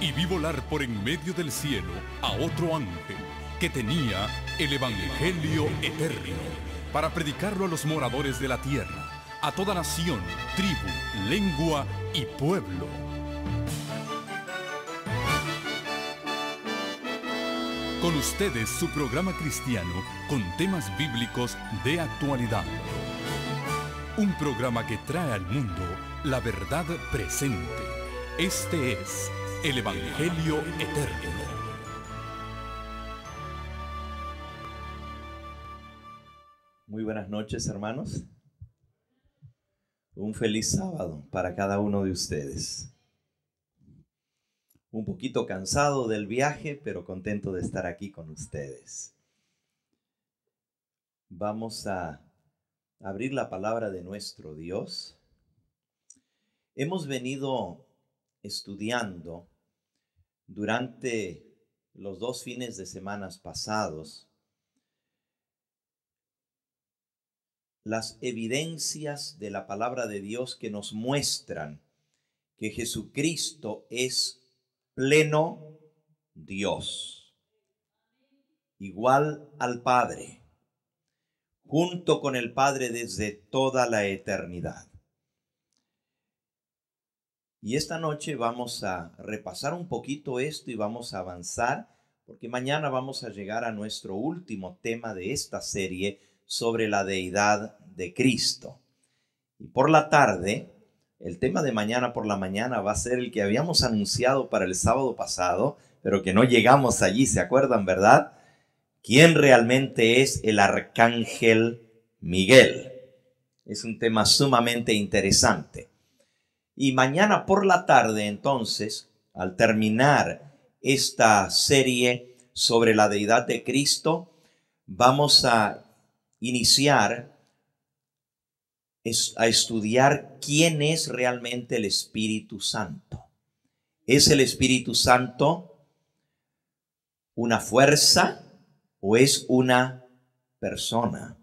y vi volar por en medio del cielo a otro ángel que tenía el Evangelio eterno para predicarlo a los moradores de la tierra, a toda nación, tribu, lengua y pueblo. Con ustedes su programa cristiano con temas bíblicos de actualidad. Un programa que trae al mundo la verdad presente. Este es el Evangelio eterno. Muy buenas noches, hermanos. Un feliz sábado para cada uno de ustedes. Un poquito cansado del viaje, pero contento de estar aquí con ustedes. Vamos a abrir la palabra de nuestro Dios. Hemos venido estudiando durante los 2 fines de semana pasados las evidencias de la palabra de Dios que nos muestran que Jesucristo es pleno Dios, igual al Padre, junto con el Padre desde toda la eternidad. Y esta noche vamos a repasar un poquito esto y vamos a avanzar, porque mañana vamos a llegar a nuestro último tema de esta serie sobre la deidad de Cristo. Y por la tarde, el tema de mañana por la mañana va a ser el que habíamos anunciado para el sábado pasado, pero que no llegamos allí, ¿se acuerdan, verdad? ¿Quién realmente es el arcángel Miguel? Es un tema sumamente interesante. Y mañana por la tarde, entonces, al terminar esta serie sobre la deidad de Cristo, vamos a iniciar a estudiar quién es realmente el Espíritu Santo. ¿Es el Espíritu Santo una fuerza o es una persona?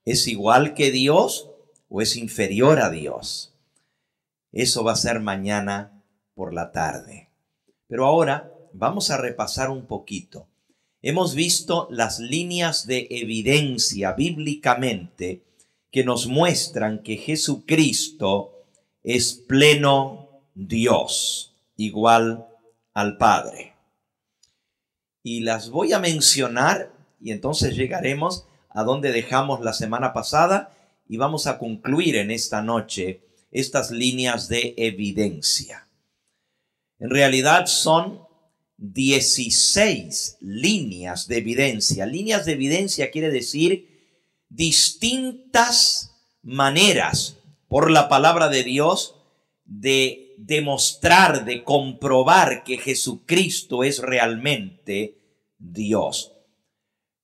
¿Es igual que Dios o es inferior a Dios? Eso va a ser mañana por la tarde. Pero ahora vamos a repasar un poquito. Hemos visto las líneas de evidencia bíblicamente que nos muestran que Jesucristo es pleno Dios, igual al Padre. Y las voy a mencionar y entonces llegaremos a donde dejamos la semana pasada y vamos a concluir en esta noche estas líneas de evidencia. En realidad son 16 líneas de evidencia. Líneas de evidencia quiere decir distintas maneras por la palabra de Dios de demostrar, de comprobar que Jesucristo es realmente Dios.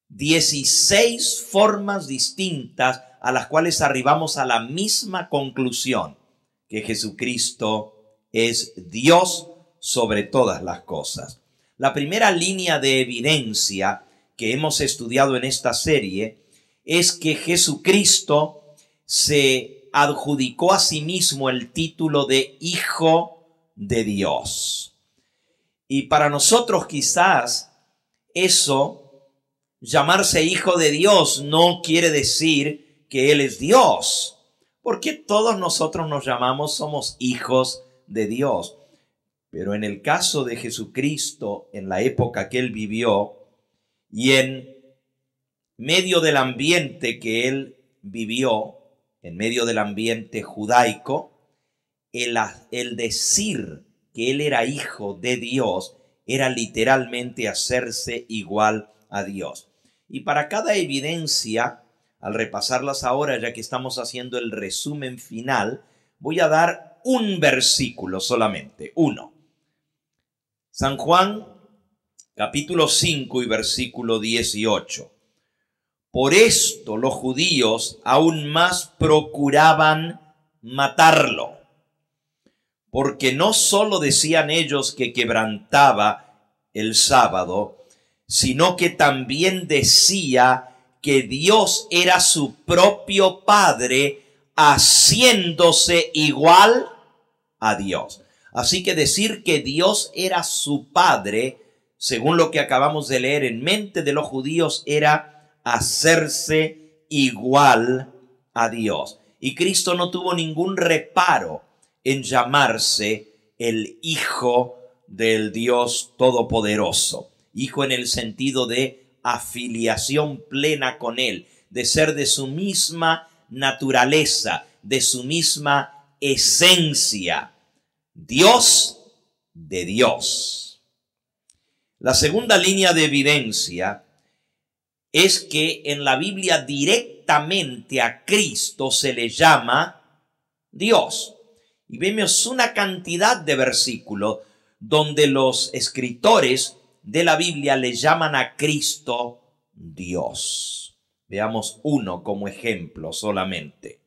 16 formas distintas a las cuales arribamos a la misma conclusión, que Jesucristo es Dios sobre todas las cosas. La primera línea de evidencia que hemos estudiado en esta serie es que Jesucristo se adjudicó a sí mismo el título de Hijo de Dios. Y para nosotros quizás eso, llamarse Hijo de Dios, no quiere decir que Él es Dios, porque todos nosotros nos llamamos, somos hijos de Dios. Pero en el caso de Jesucristo, en la época que Él vivió y en medio del ambiente que Él vivió, en medio del ambiente judaico, el decir que Él era hijo de Dios era literalmente hacerse igual a Dios. Y para cada evidencia, al repasarlas ahora, ya que estamos haciendo el resumen final, voy a dar un versículo solamente, uno. San Juan, capítulo 5 y versículo 18. Por esto los judíos aún más procuraban matarlo, porque no solo decían ellos que quebrantaba el sábado, sino que también decía que Dios era su propio Padre, haciéndose igual a Dios. Así que decir que Dios era su Padre, según lo que acabamos de leer, en mente de los judíos era hacerse igual a Dios. Y Cristo no tuvo ningún reparo en llamarse el Hijo del Dios Todopoderoso. Hijo en el sentido de afiliación plena con Él, de ser de su misma naturaleza, de su misma esencia. Dios de Dios. La segunda línea de evidencia es que en la Biblia directamente a Cristo se le llama Dios. Y vemos una cantidad de versículos donde los escritores de la Biblia le llaman a Cristo Dios. Veamos uno como ejemplo solamente.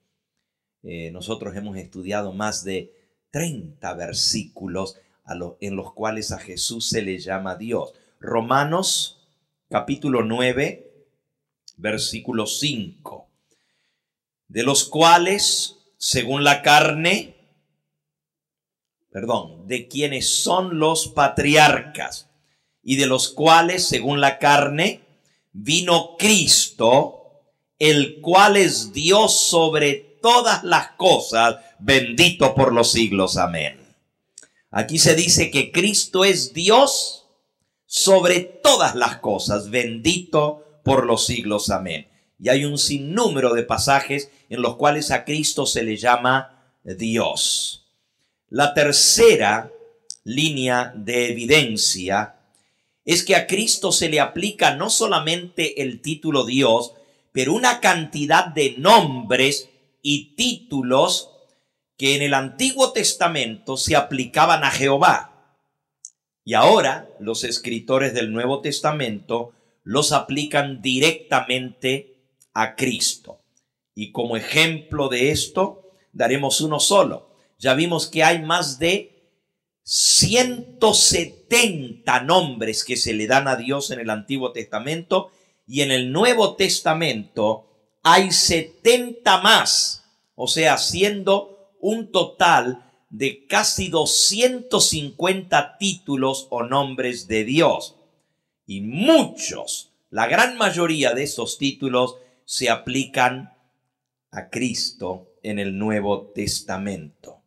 Nosotros hemos estudiado más de 30 versículos en los cuales a Jesús se le llama Dios. Romanos capítulo 9, versículo 5. De los cuales, según la carne, de quienes son los patriarcas, y de los cuales, según la carne, vino Cristo, el cual es Dios sobre todas las cosas, bendito por los siglos. Amén. Aquí se dice que Cristo es Dios sobre todas las cosas, bendito por los siglos. Amén. Y hay un sinnúmero de pasajes en los cuales a Cristo se le llama Dios. La tercera línea de evidencia es que a Cristo se le aplica no solamente el título Dios, pero una cantidad de nombres y títulos que en el Antiguo Testamento se aplicaban a Jehová. Y ahora los escritores del Nuevo Testamento los aplican directamente a Cristo. Y como ejemplo de esto, daremos uno solo. Ya vimos que hay más de 170 nombres que se le dan a Dios en el Antiguo Testamento, y en el Nuevo Testamento hay 70 más, o sea, siendo un total de casi 250 títulos o nombres de Dios. Y muchos, la gran mayoría de esos títulos se aplican a Cristo en el Nuevo Testamento.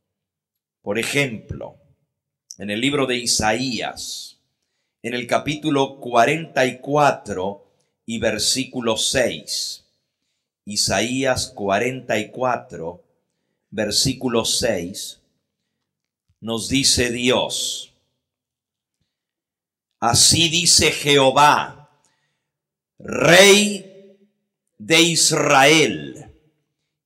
Por ejemplo, en el libro de Isaías, en el capítulo 44 y versículo 6. Isaías 44, versículo 6, nos dice Dios: así dice Jehová, Rey de Israel,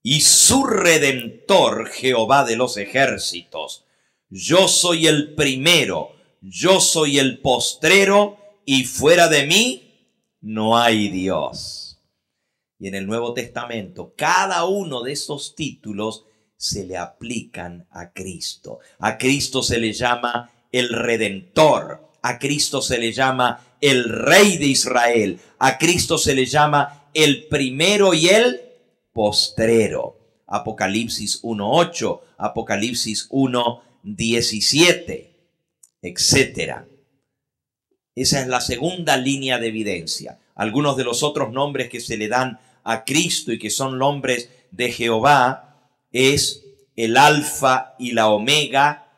y su Redentor, Jehová de los ejércitos. Yo soy el primero, yo soy el postrero, y fuera de mí no hay Dios. Y en el Nuevo Testamento, cada uno de esos títulos se le aplican a Cristo. A Cristo se le llama el Redentor, a Cristo se le llama el Rey de Israel, a Cristo se le llama el primero y el postrero. Apocalipsis 1:8, Apocalipsis 1:17, etcétera. Esa es la segunda línea de evidencia. Algunos de los otros nombres que se le dan a Cristo y que son nombres de Jehová es el Alfa y la Omega,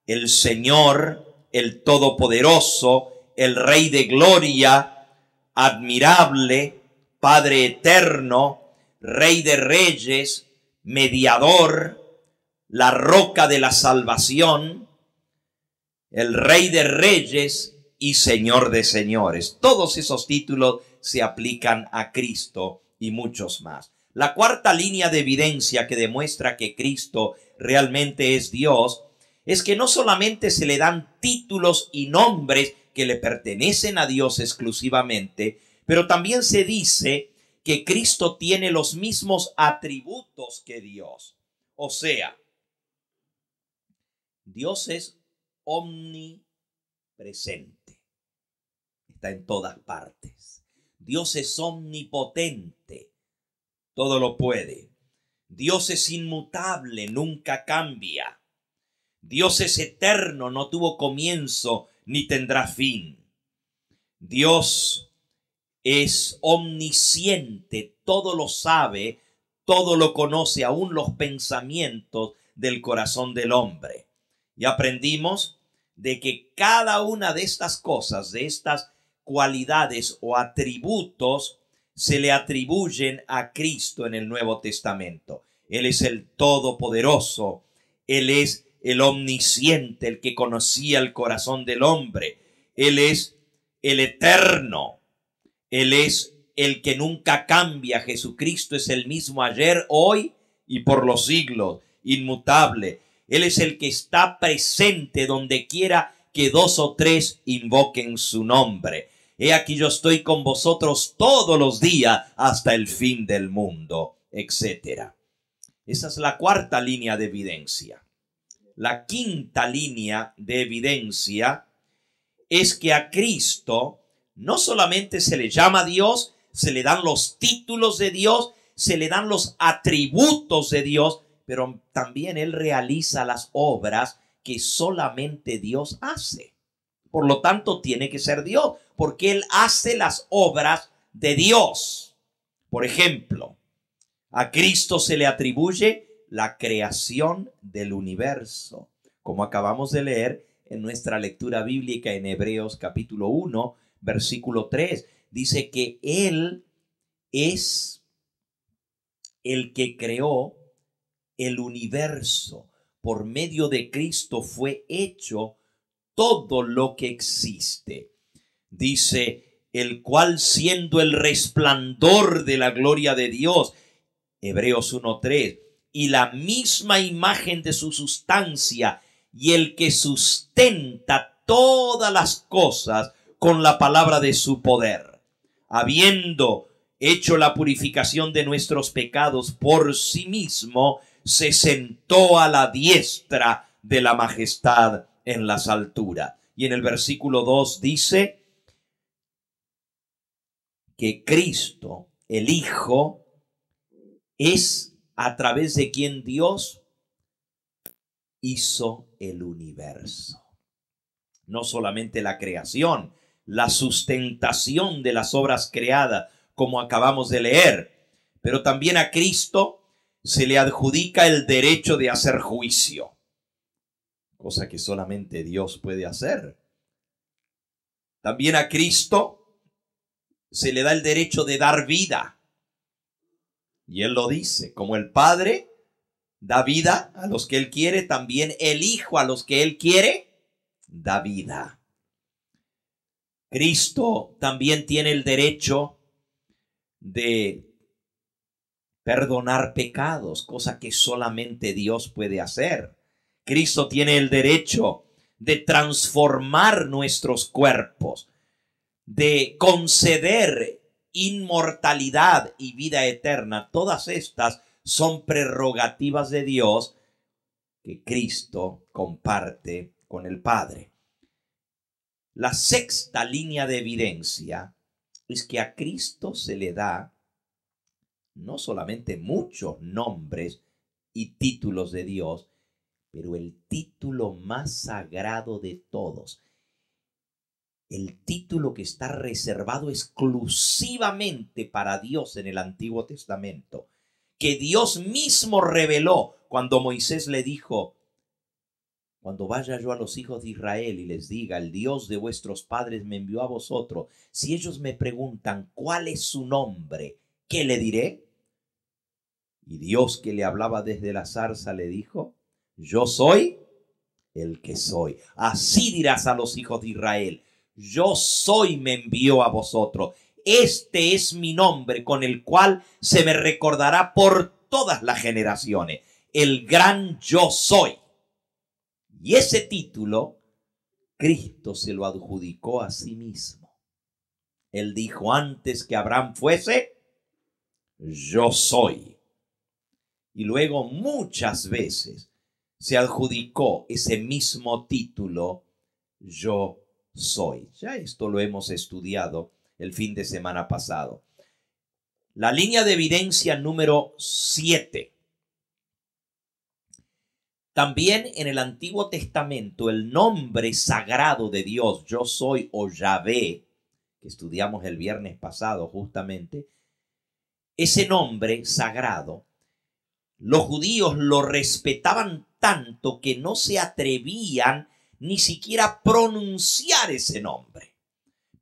el Señor, el Todopoderoso, el Rey de Gloria, admirable, Padre eterno, Rey de Reyes, Mediador, la Roca de la Salvación, el Rey de Reyes y Señor de Señores. Todos esos títulos se aplican a Cristo y muchos más. La cuarta línea de evidencia que demuestra que Cristo realmente es Dios es que no solamente se le dan títulos y nombres que le pertenecen a Dios exclusivamente, pero también se dice que Cristo tiene los mismos atributos que Dios. O sea, Dios es omnipresente. Está en todas partes. Dios es omnipotente. Todo lo puede. Dios es inmutable, nunca cambia. Dios es eterno, no tuvo comienzo ni tendrá fin. Dios es omnisciente, todo lo sabe, todo lo conoce, aún los pensamientos del corazón del hombre. Y aprendimos de que cada una de estas cosas, de estas cualidades o atributos, se le atribuyen a Cristo en el Nuevo Testamento. Él es el Todopoderoso, Él es el omnisciente, el que conocía el corazón del hombre. Él es el eterno, Él es el que nunca cambia. Jesucristo es el mismo ayer, hoy y por los siglos, inmutable. Él es el que está presente donde quiera que dos o tres invoquen su nombre. He aquí yo estoy con vosotros todos los días hasta el fin del mundo, etc. Esa es la cuarta línea de evidencia. La quinta línea de evidencia es que a Cristo no solamente se le llama Dios, se le dan los títulos de Dios, se le dan los atributos de Dios, pero también Él realiza las obras que solamente Dios hace. Por lo tanto, tiene que ser Dios, porque Él hace las obras de Dios. Por ejemplo, a Cristo se le atribuye la creación del universo, como acabamos de leer en nuestra lectura bíblica en Hebreos capítulo 1, versículo 3. Dice que Él es el que creó el universo. Por medio de Cristo fue hecho todo lo que existe. Dice, el cual siendo el resplandor de la gloria de Dios, Hebreos 1:3, y la misma imagen de su sustancia, y el que sustenta todas las cosas con la palabra de su poder, habiendo hecho la purificación de nuestros pecados por sí mismo, se sentó a la diestra de la majestad en las alturas. Y en el versículo 2 dice que Cristo, el Hijo, es a través de quien Dios hizo el universo. No solamente la creación, la sustentación de las obras creadas, como acabamos de leer, pero también a Cristo se le adjudica el derecho de hacer juicio, cosa que solamente Dios puede hacer. También a Cristo se le da el derecho de dar vida. Y Él lo dice, como el Padre da vida a los que Él quiere, también el Hijo a los que Él quiere da vida. Cristo también tiene el derecho de perdonar pecados, cosa que solamente Dios puede hacer. Cristo tiene el derecho de transformar nuestros cuerpos, de conceder inmortalidad y vida eterna. Todas estas son prerrogativas de Dios que Cristo comparte con el Padre. La sexta línea de evidencia es que a Cristo se le da no solamente muchos nombres y títulos de Dios, pero el título más sagrado de todos, el título que está reservado exclusivamente para Dios en el Antiguo Testamento, que Dios mismo reveló cuando Moisés le dijo: cuando vaya yo a los hijos de Israel y les diga, el Dios de vuestros padres me envió a vosotros, si ellos me preguntan cuál es su nombre, ¿qué le diré? Y Dios, que le hablaba desde la zarza, le dijo: yo soy el que soy. Así dirás a los hijos de Israel: yo soy, me envió a vosotros. Este es mi nombre con el cual se me recordará por todas las generaciones. El gran yo soy. Y ese título, Cristo se lo adjudicó a sí mismo. Él dijo: antes que Abraham fuese, yo soy. Y luego muchas veces se adjudicó ese mismo título, yo soy. Ya esto lo hemos estudiado el fin de semana pasado. La línea de evidencia número 7 También en el Antiguo Testamento el nombre sagrado de Dios, yo soy o Yahvé, que estudiamos el viernes pasado justamente, ese nombre sagrado, los judíos lo respetaban tanto que no se atrevían ni siquiera a pronunciar ese nombre.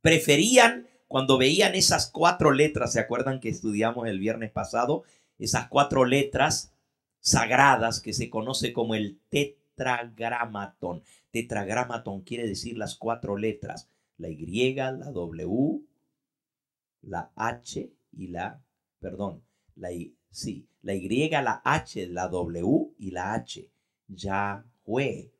Preferían, cuando veían esas 4 letras, ¿se acuerdan que estudiamos el viernes pasado? Esas 4 letras sagradas que se conoce como el tetragramatón. Tetragramatón quiere decir las 4 letras, la Y, la W, la H y la Y, la H, la W y la H. Yahweh.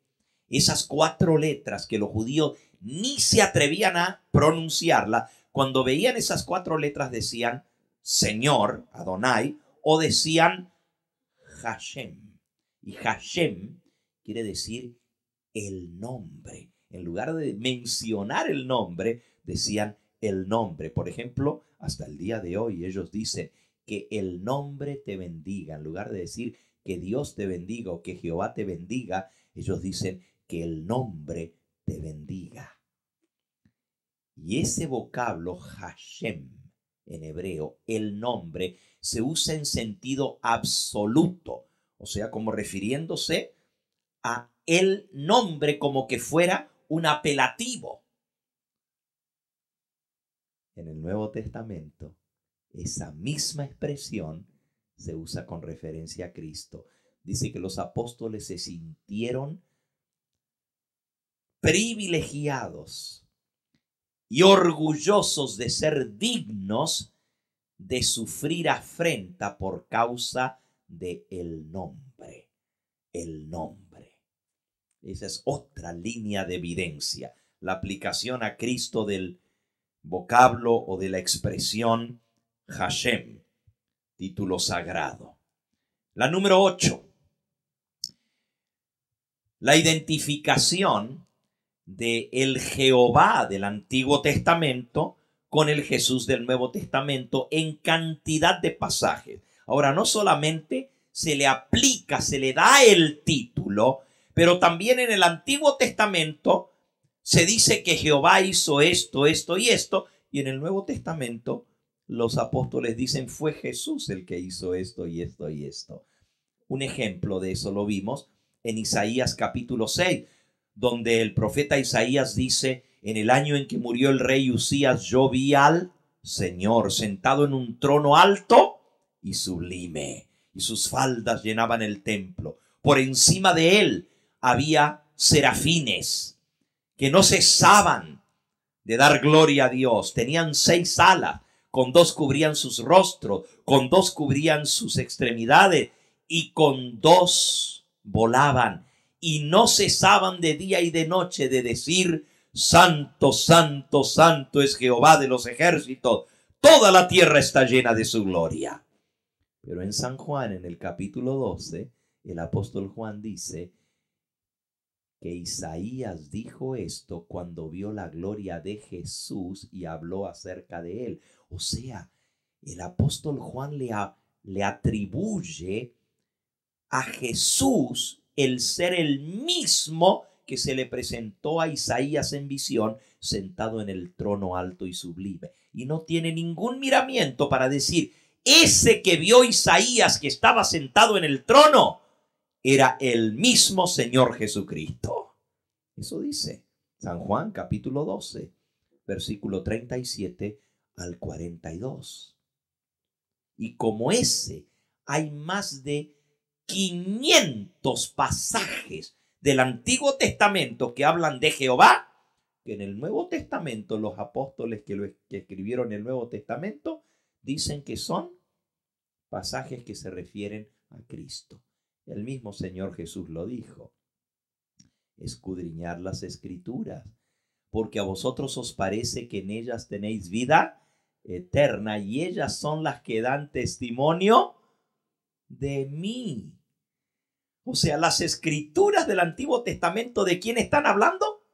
Esas 4 letras que los judíos ni se atrevían a pronunciarla, cuando veían esas 4 letras decían Señor, Adonai, o decían Hashem. Y Hashem quiere decir el nombre. En lugar de mencionar el nombre, decían el nombre. Por ejemplo, hasta el día de hoy ellos dicen que el nombre te bendiga. En lugar de decir que Dios te bendiga o que Jehová te bendiga, ellos dicen que el nombre te bendiga. Y ese vocablo Hashem en hebreo, el nombre, se usa en sentido absoluto, o sea, como refiriéndose a el nombre como que fuera un apelativo. En el Nuevo Testamento, esa misma expresión se usa con referencia a Cristo. Dice que los apóstoles se sintieron privilegiados y orgullosos de ser dignos de sufrir afrenta por causa de el nombre. El nombre. Esa es otra línea de evidencia. La aplicación a Cristo del vocablo o de la expresión Hashem, título sagrado. La número 8. La identificación de el Jehová del Antiguo Testamento con el Jesús del Nuevo Testamento en cantidad de pasajes. Ahora, no solamente se le aplica, se le da el título, pero también en el Antiguo Testamento se dice que Jehová hizo esto, esto y esto, y en el Nuevo Testamento los apóstoles dicen fue Jesús el que hizo esto y esto y esto. Un ejemplo de eso lo vimos en Isaías capítulo 6, donde el profeta Isaías dice, en el año en que murió el rey Usías, yo vi al Señor sentado en un trono alto y sublime, y sus faldas llenaban el templo. Por encima de él había serafines que no cesaban de dar gloria a Dios. Tenían 6 alas, con 2 cubrían sus rostros, con 2 cubrían sus extremidades y con 2 volaban. Y no cesaban de día y de noche de decir, santo, santo, santo es Jehová de los ejércitos. Toda la tierra está llena de su gloria. Pero en San Juan, en el capítulo 12, el apóstol Juan dice que Isaías dijo esto cuando vio la gloria de Jesús y habló acerca de él. O sea, el apóstol Juan le atribuye a Jesús el ser el mismo que se le presentó a Isaías en visión, sentado en el trono alto y sublime. Y no tiene ningún miramiento para decir, ese que vio Isaías que estaba sentado en el trono, era el mismo Señor Jesucristo. Eso dice San Juan capítulo 12, versículo 37 al 42. Y como ese, hay más de 500 pasajes del Antiguo Testamento que hablan de Jehová, que en el Nuevo Testamento los apóstoles que escribieron el Nuevo Testamento dicen que son pasajes que se refieren a Cristo. El mismo Señor Jesús lo dijo. Escudriñar las Escrituras, porque a vosotros os parece que en ellas tenéis vida eterna y ellas son las que dan testimonio de mí. O sea, las Escrituras del Antiguo Testamento, ¿de quién están hablando?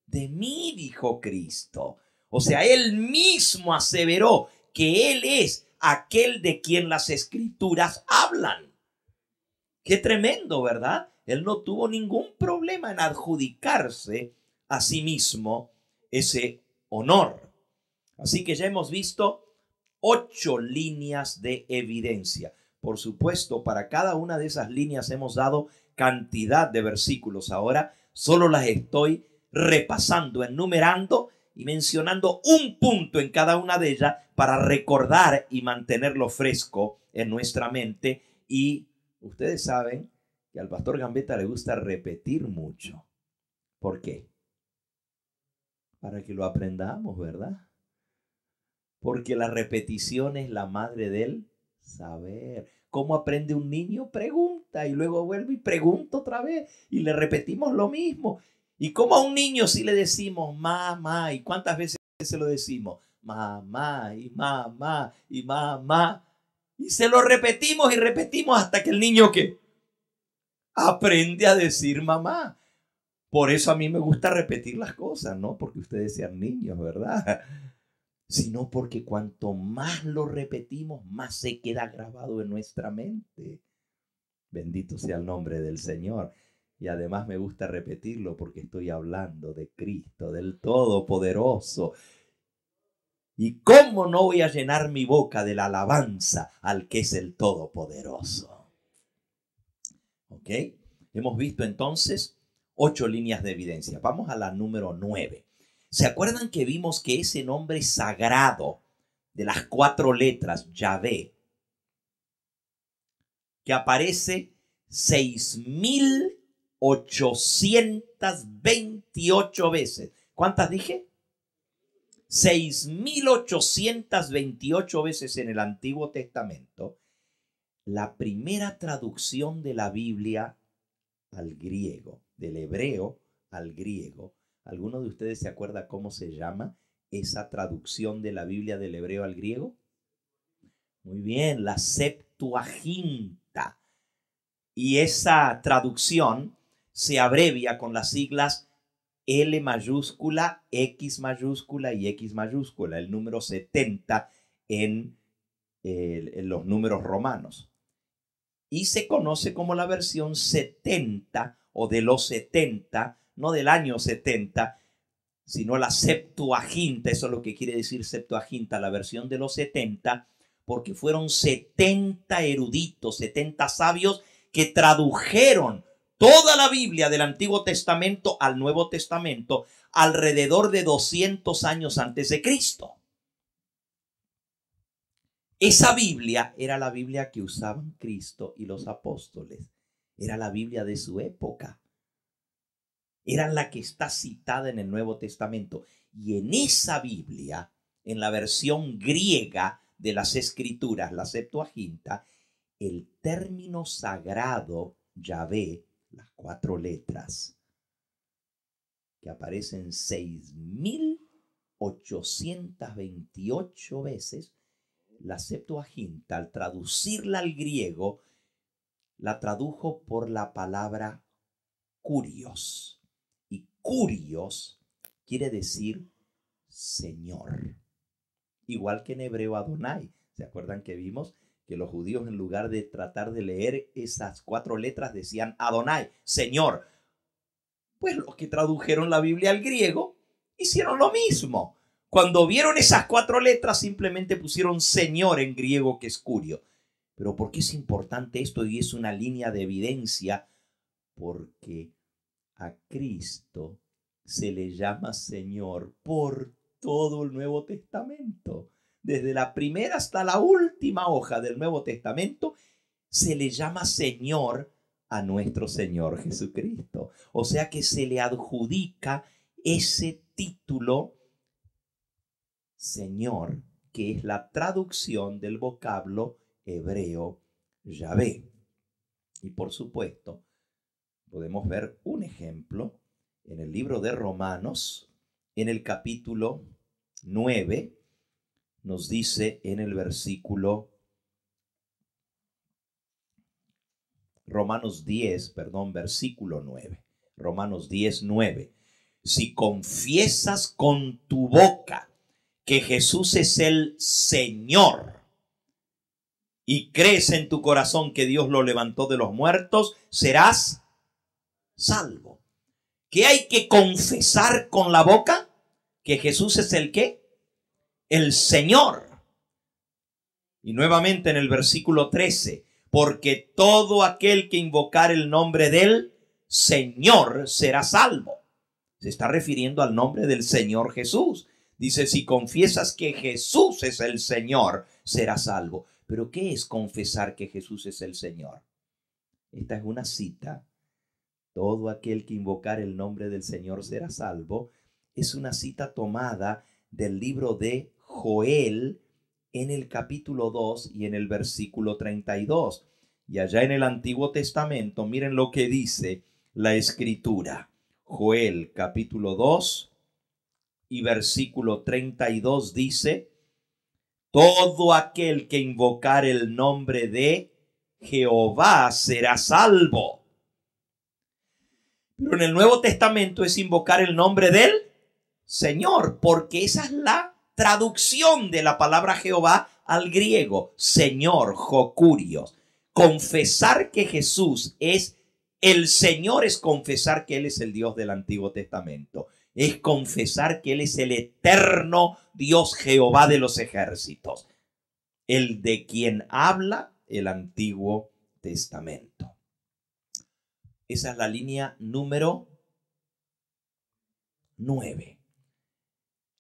De mí, dijo Cristo. O sea, él mismo aseveró que él es aquel de quien las Escrituras hablan. Qué tremendo, ¿verdad? Él no tuvo ningún problema en adjudicarse a sí mismo ese honor. Así que ya hemos visto 8 líneas de evidencia. Por supuesto, para cada una de esas líneas hemos dado cantidad de versículos. Ahora solo las estoy repasando, enumerando y mencionando un punto en cada una de ellas para recordar y mantenerlo fresco en nuestra mente. Y ustedes saben que al pastor Gambetta le gusta repetir mucho. ¿Por qué? Para que lo aprendamos, ¿verdad? Porque la repetición es la madre del saber. ¿Cómo aprende un niño? Pregunta y luego vuelve y pregunta otra vez y le repetimos lo mismo. ¿Y cómo a un niño si le decimos mamá? ¿Y cuántas veces se lo decimos? Mamá y mamá y mamá. Y se lo repetimos y repetimos hasta que el niño ¿qué? Aprende a decir mamá. Por eso a mí me gusta repetir las cosas, no porque ustedes sean niños, ¿verdad? Sino porque cuanto más lo repetimos, más se queda grabado en nuestra mente. Bendito sea el nombre del Señor. Y además me gusta repetirlo porque estoy hablando de Cristo, del Todopoderoso. ¿Y cómo no voy a llenar mi boca de la alabanza al que es el Todopoderoso? ¿Ok? Hemos visto entonces 8 líneas de evidencia. Vamos a la número 9. ¿Se acuerdan que vimos que ese nombre sagrado de las 4 letras, Yahvé, que aparece 6.828 veces? ¿Cuántas dije? 6.828 veces en el Antiguo Testamento. La primera traducción de la Biblia al griego, del hebreo al griego. ¿Alguno de ustedes se acuerda cómo se llama esa traducción de la Biblia del hebreo al griego? Muy bien, la Septuaginta. Y esa traducción se abrevia con las siglas L mayúscula, X mayúscula y X mayúscula, el número 70 en los números romanos. Y se conoce como la versión 70 o de los 70, no del año 70, sino la Septuaginta. Eso es lo que quiere decir Septuaginta, la versión de los 70, porque fueron 70 eruditos, 70 sabios que tradujeron toda la Biblia del Antiguo Testamento al Nuevo Testamento alrededor de 200 años antes de Cristo. Esa Biblia era la Biblia que usaban Cristo y los apóstoles. Era la Biblia de su época. Era la que está citada en el Nuevo Testamento. Y en esa Biblia, en la versión griega de las Escrituras, la Septuaginta, el término sagrado, Yahvé, las 4 letras, que aparecen 6.828 veces, la Septuaginta, al traducirla al griego, la tradujo por la palabra Kurios. Y Kurios quiere decir Señor. Igual que en hebreo Adonai. ¿Se acuerdan que vimos que los judíos, en lugar de tratar de leer esas 4 letras, decían Adonai, Señor? Pues los que tradujeron la Biblia al griego hicieron lo mismo. Cuando vieron esas 4 letras, simplemente pusieron Señor en griego, que es Curio. Pero ¿por qué es importante esto? Y es una línea de evidencia. Porque a Cristo se le llama Señor por todo el Nuevo Testamento. Desde la primera hasta la última hoja del Nuevo Testamento, se le llama Señor a nuestro Señor Jesucristo. O sea que se le adjudica ese título Señor, que es la traducción del vocablo hebreo Yahvé. Y por supuesto, podemos ver un ejemplo en el libro de Romanos, en el capítulo 9, nos dice en el versículo versículo 9. Romanos 10, 9. Si confiesas con tu boca que Jesús es el Señor y crees en tu corazón que Dios lo levantó de los muertos, serás salvo. ¿Qué hay que confesar con la boca? Que Jesús es el ¿qué? El Señor. Y nuevamente en el versículo 13, porque todo aquel que invocar el nombre del Señor será salvo. Se está refiriendo al nombre del Señor Jesús. Dice, si confiesas que Jesús es el Señor, serás salvo. ¿Pero qué es confesar que Jesús es el Señor? Esta es una cita. Todo aquel que invocar el nombre del Señor será salvo. Es una cita tomada del libro de Joel en el capítulo 2 y en el versículo 32. Y allá en el Antiguo Testamento, miren lo que dice la Escritura. Joel capítulo 2 y versículo 32 dice, todo aquel que invocar el nombre de Jehová será salvo. Pero en el Nuevo Testamento es invocar el nombre del Señor, porque esa es la traducción de la palabra Jehová al griego, Señor, Jocurios. Confesar que Jesús es el Señor es confesar que Él es el Dios del Antiguo Testamento. Es confesar que Él es el eterno Dios Jehová de los ejércitos. El de quien habla el Antiguo Testamento. Esa es la línea número 9.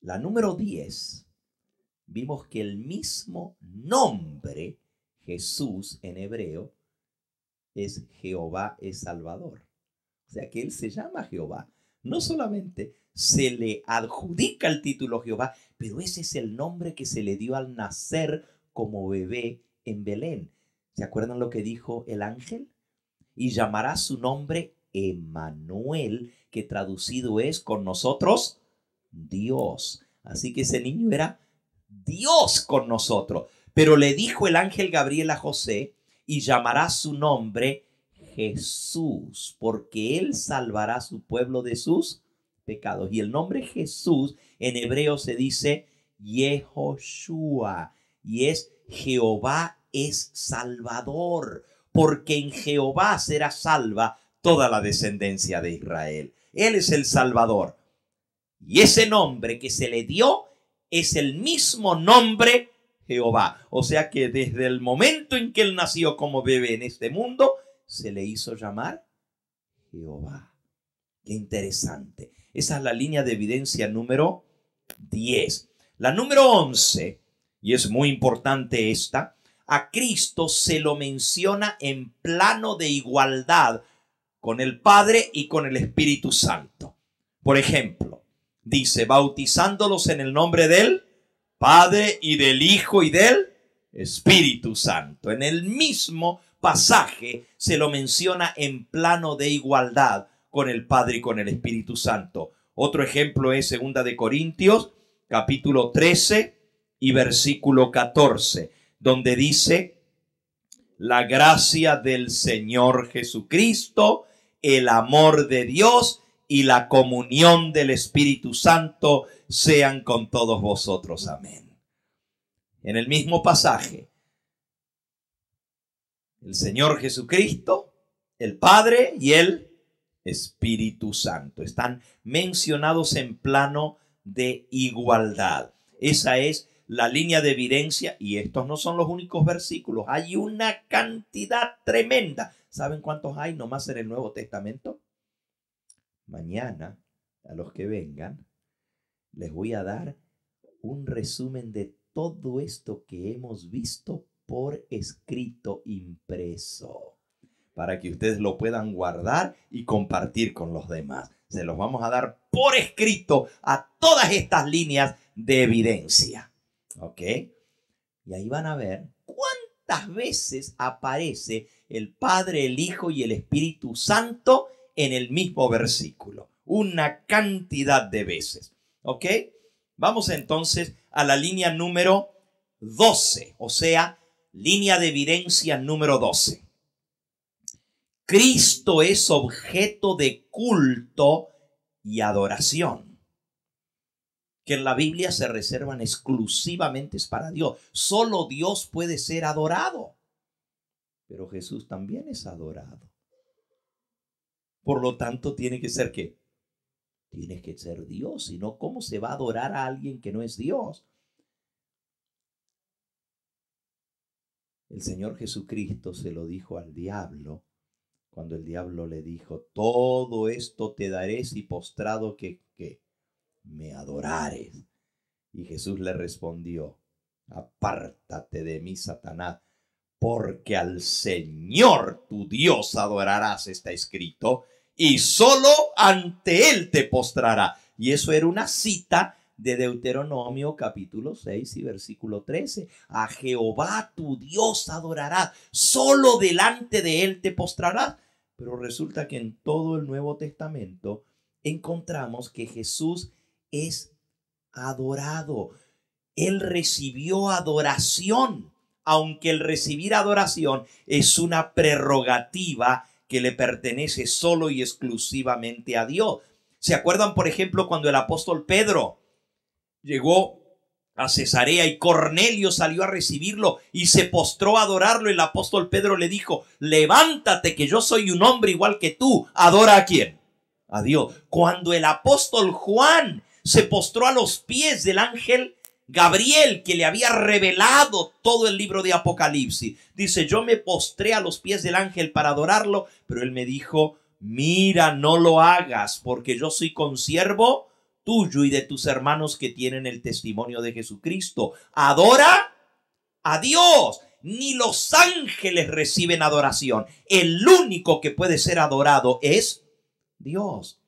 La número 10. Vimos que el mismo nombre Jesús en hebreo es Jehová es Salvador. O sea que Él se llama Jehová. No solamente se le adjudica el título Jehová, pero ese es el nombre que se le dio al nacer como bebé en Belén. ¿Se acuerdan lo que dijo el ángel? Y llamará su nombre Emmanuel, que traducido es con nosotros Dios. Así que ese niño era Dios con nosotros. Pero le dijo el ángel Gabriel a José, y llamará su nombre Jesús, porque Él salvará a su pueblo de sus pecados. Y el nombre Jesús en hebreo se dice Yehoshua, y es Jehová es Salvador, porque en Jehová será salva toda la descendencia de Israel. Él es el Salvador. Y ese nombre que se le dio es el mismo nombre Jehová. O sea que desde el momento en que Él nació como bebé en este mundo, se le hizo llamar Jehová. Qué interesante. Esa es la línea de evidencia número 10. La número 11, y es muy importante esta, a Cristo se lo menciona en plano de igualdad con el Padre y con el Espíritu Santo. Por ejemplo, dice, bautizándolos en el nombre del Padre y del Hijo y del Espíritu Santo. En el mismo pasaje se lo menciona en plano de igualdad con el Padre y con el Espíritu Santo. Otro ejemplo es 2 de Corintios, capítulo 13 y versículo 14, donde dice, la gracia del Señor Jesucristo, el amor de Dios y la comunión del Espíritu Santo sean con todos vosotros. Amén. En el mismo pasaje, el Señor Jesucristo, el Padre y el Espíritu Santo están mencionados en plano de igualdad. Esa es la línea de evidencia, y estos no son los únicos versículos. Hay una cantidad tremenda. ¿Saben cuántos hay nomás en el Nuevo Testamento? Mañana, a los que vengan, les voy a dar un resumen de todo esto que hemos visto por escrito impreso, para que ustedes lo puedan guardar y compartir con los demás. Se los vamos a dar por escrito a todas estas líneas de evidencia. ¿Ok? Y ahí van a ver cuántas veces aparece el Padre, el Hijo y el Espíritu Santo en el mismo versículo. Una cantidad de veces. ¿Ok? Vamos entonces a la línea número 12, o sea, línea de evidencia número 12. Cristo es objeto de culto y adoración, que en la Biblia se reservan exclusivamente para Dios. Solo Dios puede ser adorado, pero Jesús también es adorado. Por lo tanto, tiene que ser ¿qué? Tiene que ser Dios, si no, ¿cómo se va a adorar a alguien que no es Dios? El Señor Jesucristo se lo dijo al diablo cuando el diablo le dijo: todo esto te daré si postrado que me adorares. Y Jesús le respondió: apártate de mí, Satanás, porque al Señor tu Dios adorarás, está escrito, y solo ante Él te postrará. Y eso era una cita de Deuteronomio capítulo 6 y versículo 13. A Jehová tu Dios adorarás, solo delante de Él te postrarás. Pero resulta que en todo el Nuevo Testamento encontramos que Jesús es adorado. Él recibió adoración, aunque el recibir adoración es una prerrogativa que le pertenece solo y exclusivamente a Dios. ¿Se acuerdan, por ejemplo, cuando el apóstol Pedro llegó a Cesarea y Cornelio salió a recibirlo y se postró a adorarlo? El apóstol Pedro le dijo: levántate, que yo soy un hombre igual que tú. ¿Adora a quién? A Dios. Cuando el apóstol Juan se postró a los pies del ángel Gabriel, que le había revelado todo el libro de Apocalipsis, dice: yo me postré a los pies del ángel para adorarlo, pero él me dijo: mira, no lo hagas, porque yo soy consiervo tuyo y de tus hermanos que tienen el testimonio de Jesucristo. Adora a Dios. Ni los ángeles reciben adoración. El único que puede ser adorado es Dios.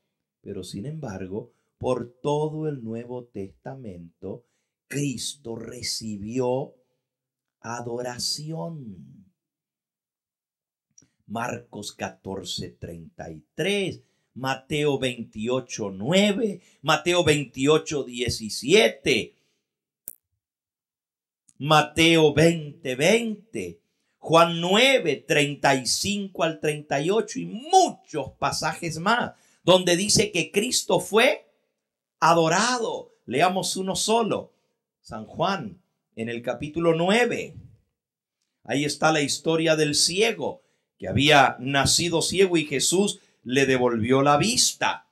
Pero sin embargo, por todo el Nuevo Testamento, Cristo recibió adoración. Marcos 14:33, Mateo 28:9, Mateo 28:17, Mateo 20:20, Juan 9:35 al 38 y muchos pasajes más, donde dice que Cristo fue adorado. Leamos uno solo. San Juan, en el capítulo 9. Ahí está la historia del ciego, que había nacido ciego y Jesús le devolvió la vista.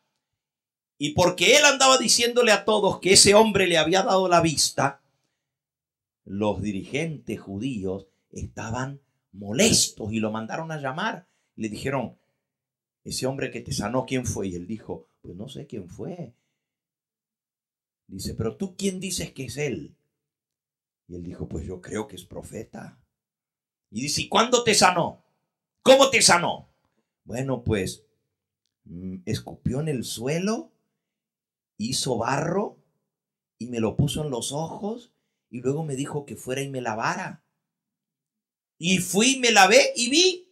Y porque él andaba diciéndole a todos que ese hombre le había dado la vista, los dirigentes judíos estaban molestos y lo mandaron a llamar. Le dijeron: ese hombre que te sanó, ¿quién fue? Y él dijo: pues no sé quién fue. Dice: pero tú, ¿quién dices que es él? Y él dijo: pues yo creo que es profeta. Y dice: ¿y cuándo te sanó? ¿Cómo te sanó? Bueno, pues escupió en el suelo, hizo barro y me lo puso en los ojos y luego me dijo que fuera y me lavara. Y fui, me lavé y vi.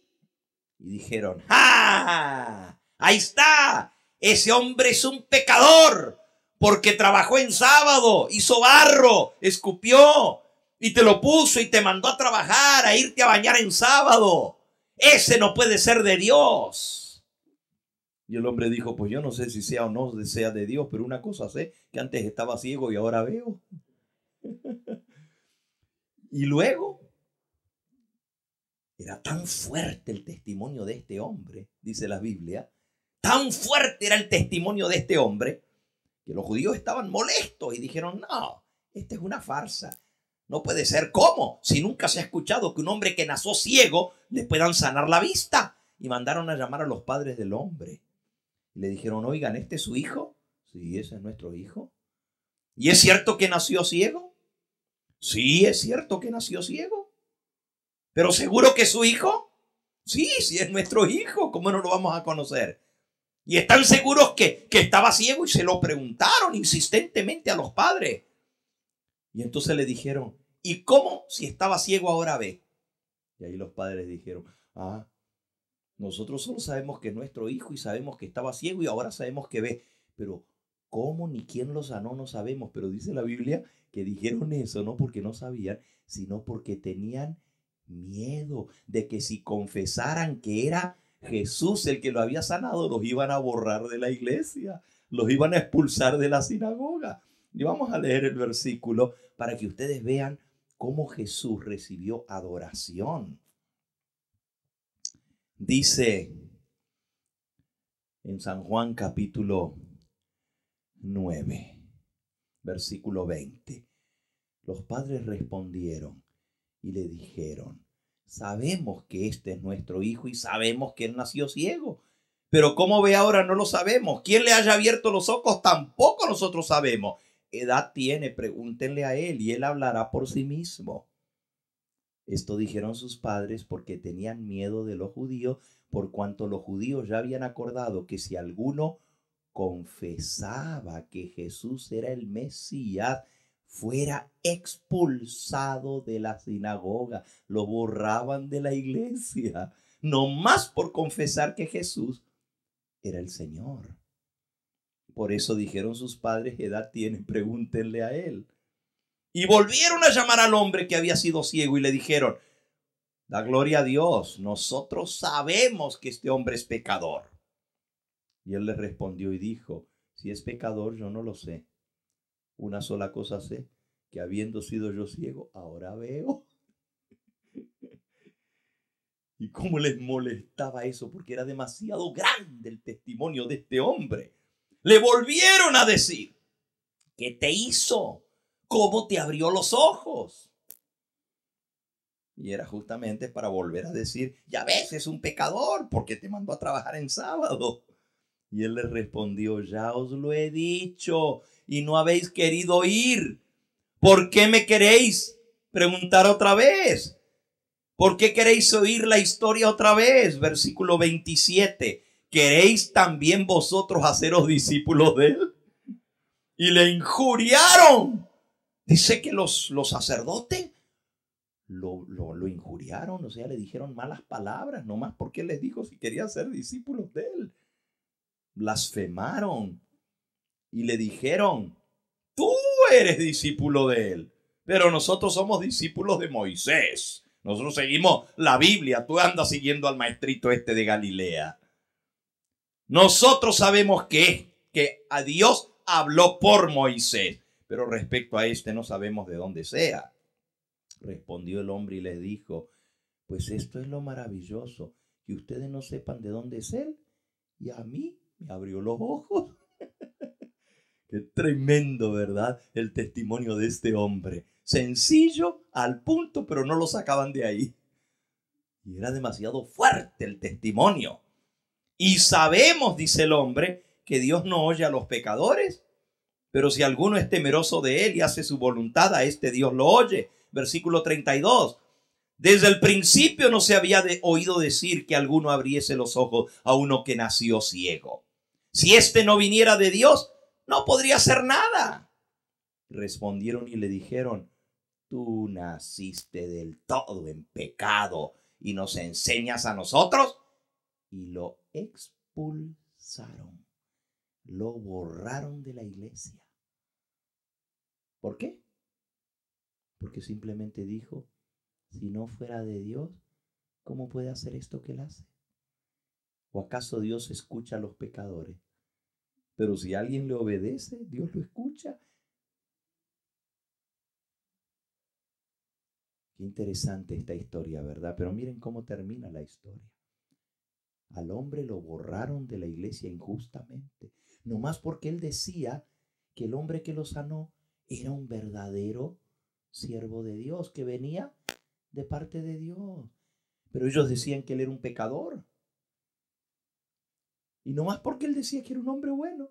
Y dijeron: ¡ah! Ahí está. Ese hombre es un pecador, porque trabajó en sábado, hizo barro, escupió y te lo puso y te mandó a trabajar, a irte a bañar en sábado. Ese no puede ser de Dios. Y el hombre dijo: pues yo no sé si sea o no sea de Dios, pero una cosa sé, que antes estaba ciego y ahora veo. Y luego, era tan fuerte el testimonio de este hombre, dice la Biblia, tan fuerte era el testimonio de este hombre, que los judíos estaban molestos y dijeron: no, esta es una farsa. No puede ser. ¿Cómo? Si nunca se ha escuchado que un hombre que nació ciego le puedan sanar la vista. Y mandaron a llamar a los padres del hombre. Y le dijeron: oigan, ¿este es su hijo? Sí, ese es nuestro hijo. ¿Y es cierto que nació ciego? Sí, es cierto que nació ciego. ¿Pero seguro que es su hijo? Sí, sí es nuestro hijo. ¿Cómo no lo vamos a conocer? Y están seguros que estaba ciego y se lo preguntaron insistentemente a los padres. Y entonces le dijeron: ¿y cómo si estaba ciego ahora ve? Y ahí los padres dijeron: ah, nosotros solo sabemos que es nuestro hijo y sabemos que estaba ciego y ahora sabemos que ve. Pero ¿cómo ni quién lo sanó? No sabemos. Pero dice la Biblia que dijeron eso no porque no sabían, sino porque tenían miedo de que si confesaran que era Jesús el que lo había sanado, los iban a borrar de la iglesia, los iban a expulsar de la sinagoga. Y vamos a leer el versículo para que ustedes vean cómo Jesús recibió adoración. Dice en San Juan capítulo 9, versículo 20. Los padres respondieron y le dijeron: sabemos que este es nuestro hijo y sabemos que él nació ciego. Pero cómo ve ahora no lo sabemos. ¿Quién le haya abierto los ojos? Tampoco nosotros sabemos. Edad tiene, pregúntenle a él y él hablará por sí mismo. Esto dijeron sus padres porque tenían miedo de los judíos, por cuanto los judíos ya habían acordado que si alguno confesaba que Jesús era el Mesías, fuera expulsado de la sinagoga. Lo borraban de la iglesia, no más por confesar que Jesús era el Señor. Por eso dijeron sus padres: edad tiene, pregúntenle a él. Y volvieron a llamar al hombre que había sido ciego y le dijeron: da gloria a Dios, nosotros sabemos que este hombre es pecador. Y él le respondió y dijo: si es pecador, yo no lo sé. Una sola cosa sé, que habiendo sido yo ciego, ahora veo. Y cómo les molestaba eso, porque era demasiado grande el testimonio de este hombre. Le volvieron a decir: ¿qué te hizo? ¿Cómo te abrió los ojos? Y era justamente para volver a decir: ya ves, es un pecador porque te mandó a trabajar en sábado. Y él le respondió: ya os lo he dicho y no habéis querido oír. ¿Por qué me queréis preguntar otra vez? ¿Por qué queréis oír la historia otra vez? Versículo 27. ¿Queréis también vosotros haceros discípulos de él? Y le injuriaron. Dice que los sacerdotes lo injuriaron, o sea, le dijeron malas palabras, nomás porque él les dijo si quería ser discípulos de él. Blasfemaron y le dijeron: tú eres discípulo de él, pero nosotros somos discípulos de Moisés. Nosotros seguimos la Biblia, tú andas siguiendo al maestrito este de Galilea. Nosotros sabemos que a Dios habló por Moisés, pero respecto a este no sabemos de dónde sea. Respondió el hombre y les dijo: pues esto es lo maravilloso, que ustedes no sepan de dónde es él, y a mí me abrió los ojos. Qué tremendo, ¿verdad? El testimonio de este hombre. Sencillo, al punto, pero no lo sacaban de ahí. Y era demasiado fuerte el testimonio. Y sabemos, dice el hombre, que Dios no oye a los pecadores, pero si alguno es temeroso de él y hace su voluntad, a este Dios lo oye. Versículo 32. Desde el principio no se había oído decir que alguno abriese los ojos a uno que nació ciego. Si este no viniera de Dios, no podría hacer nada. Respondieron y le dijeron: tú naciste del todo en pecado y nos enseñas a nosotros. Y lo expulsaron, lo borraron de la iglesia. ¿Por qué? Porque simplemente dijo: si no fuera de Dios, ¿cómo puede hacer esto que él hace? ¿O acaso Dios escucha a los pecadores? Pero si alguien le obedece, Dios lo escucha. Qué interesante esta historia, ¿verdad? Pero miren cómo termina la historia. Al hombre lo borraron de la iglesia injustamente, nomás porque él decía que el hombre que lo sanó era un verdadero siervo de Dios, que venía de parte de Dios. Pero ellos decían que él era un pecador. Y nomás porque él decía que era un hombre bueno,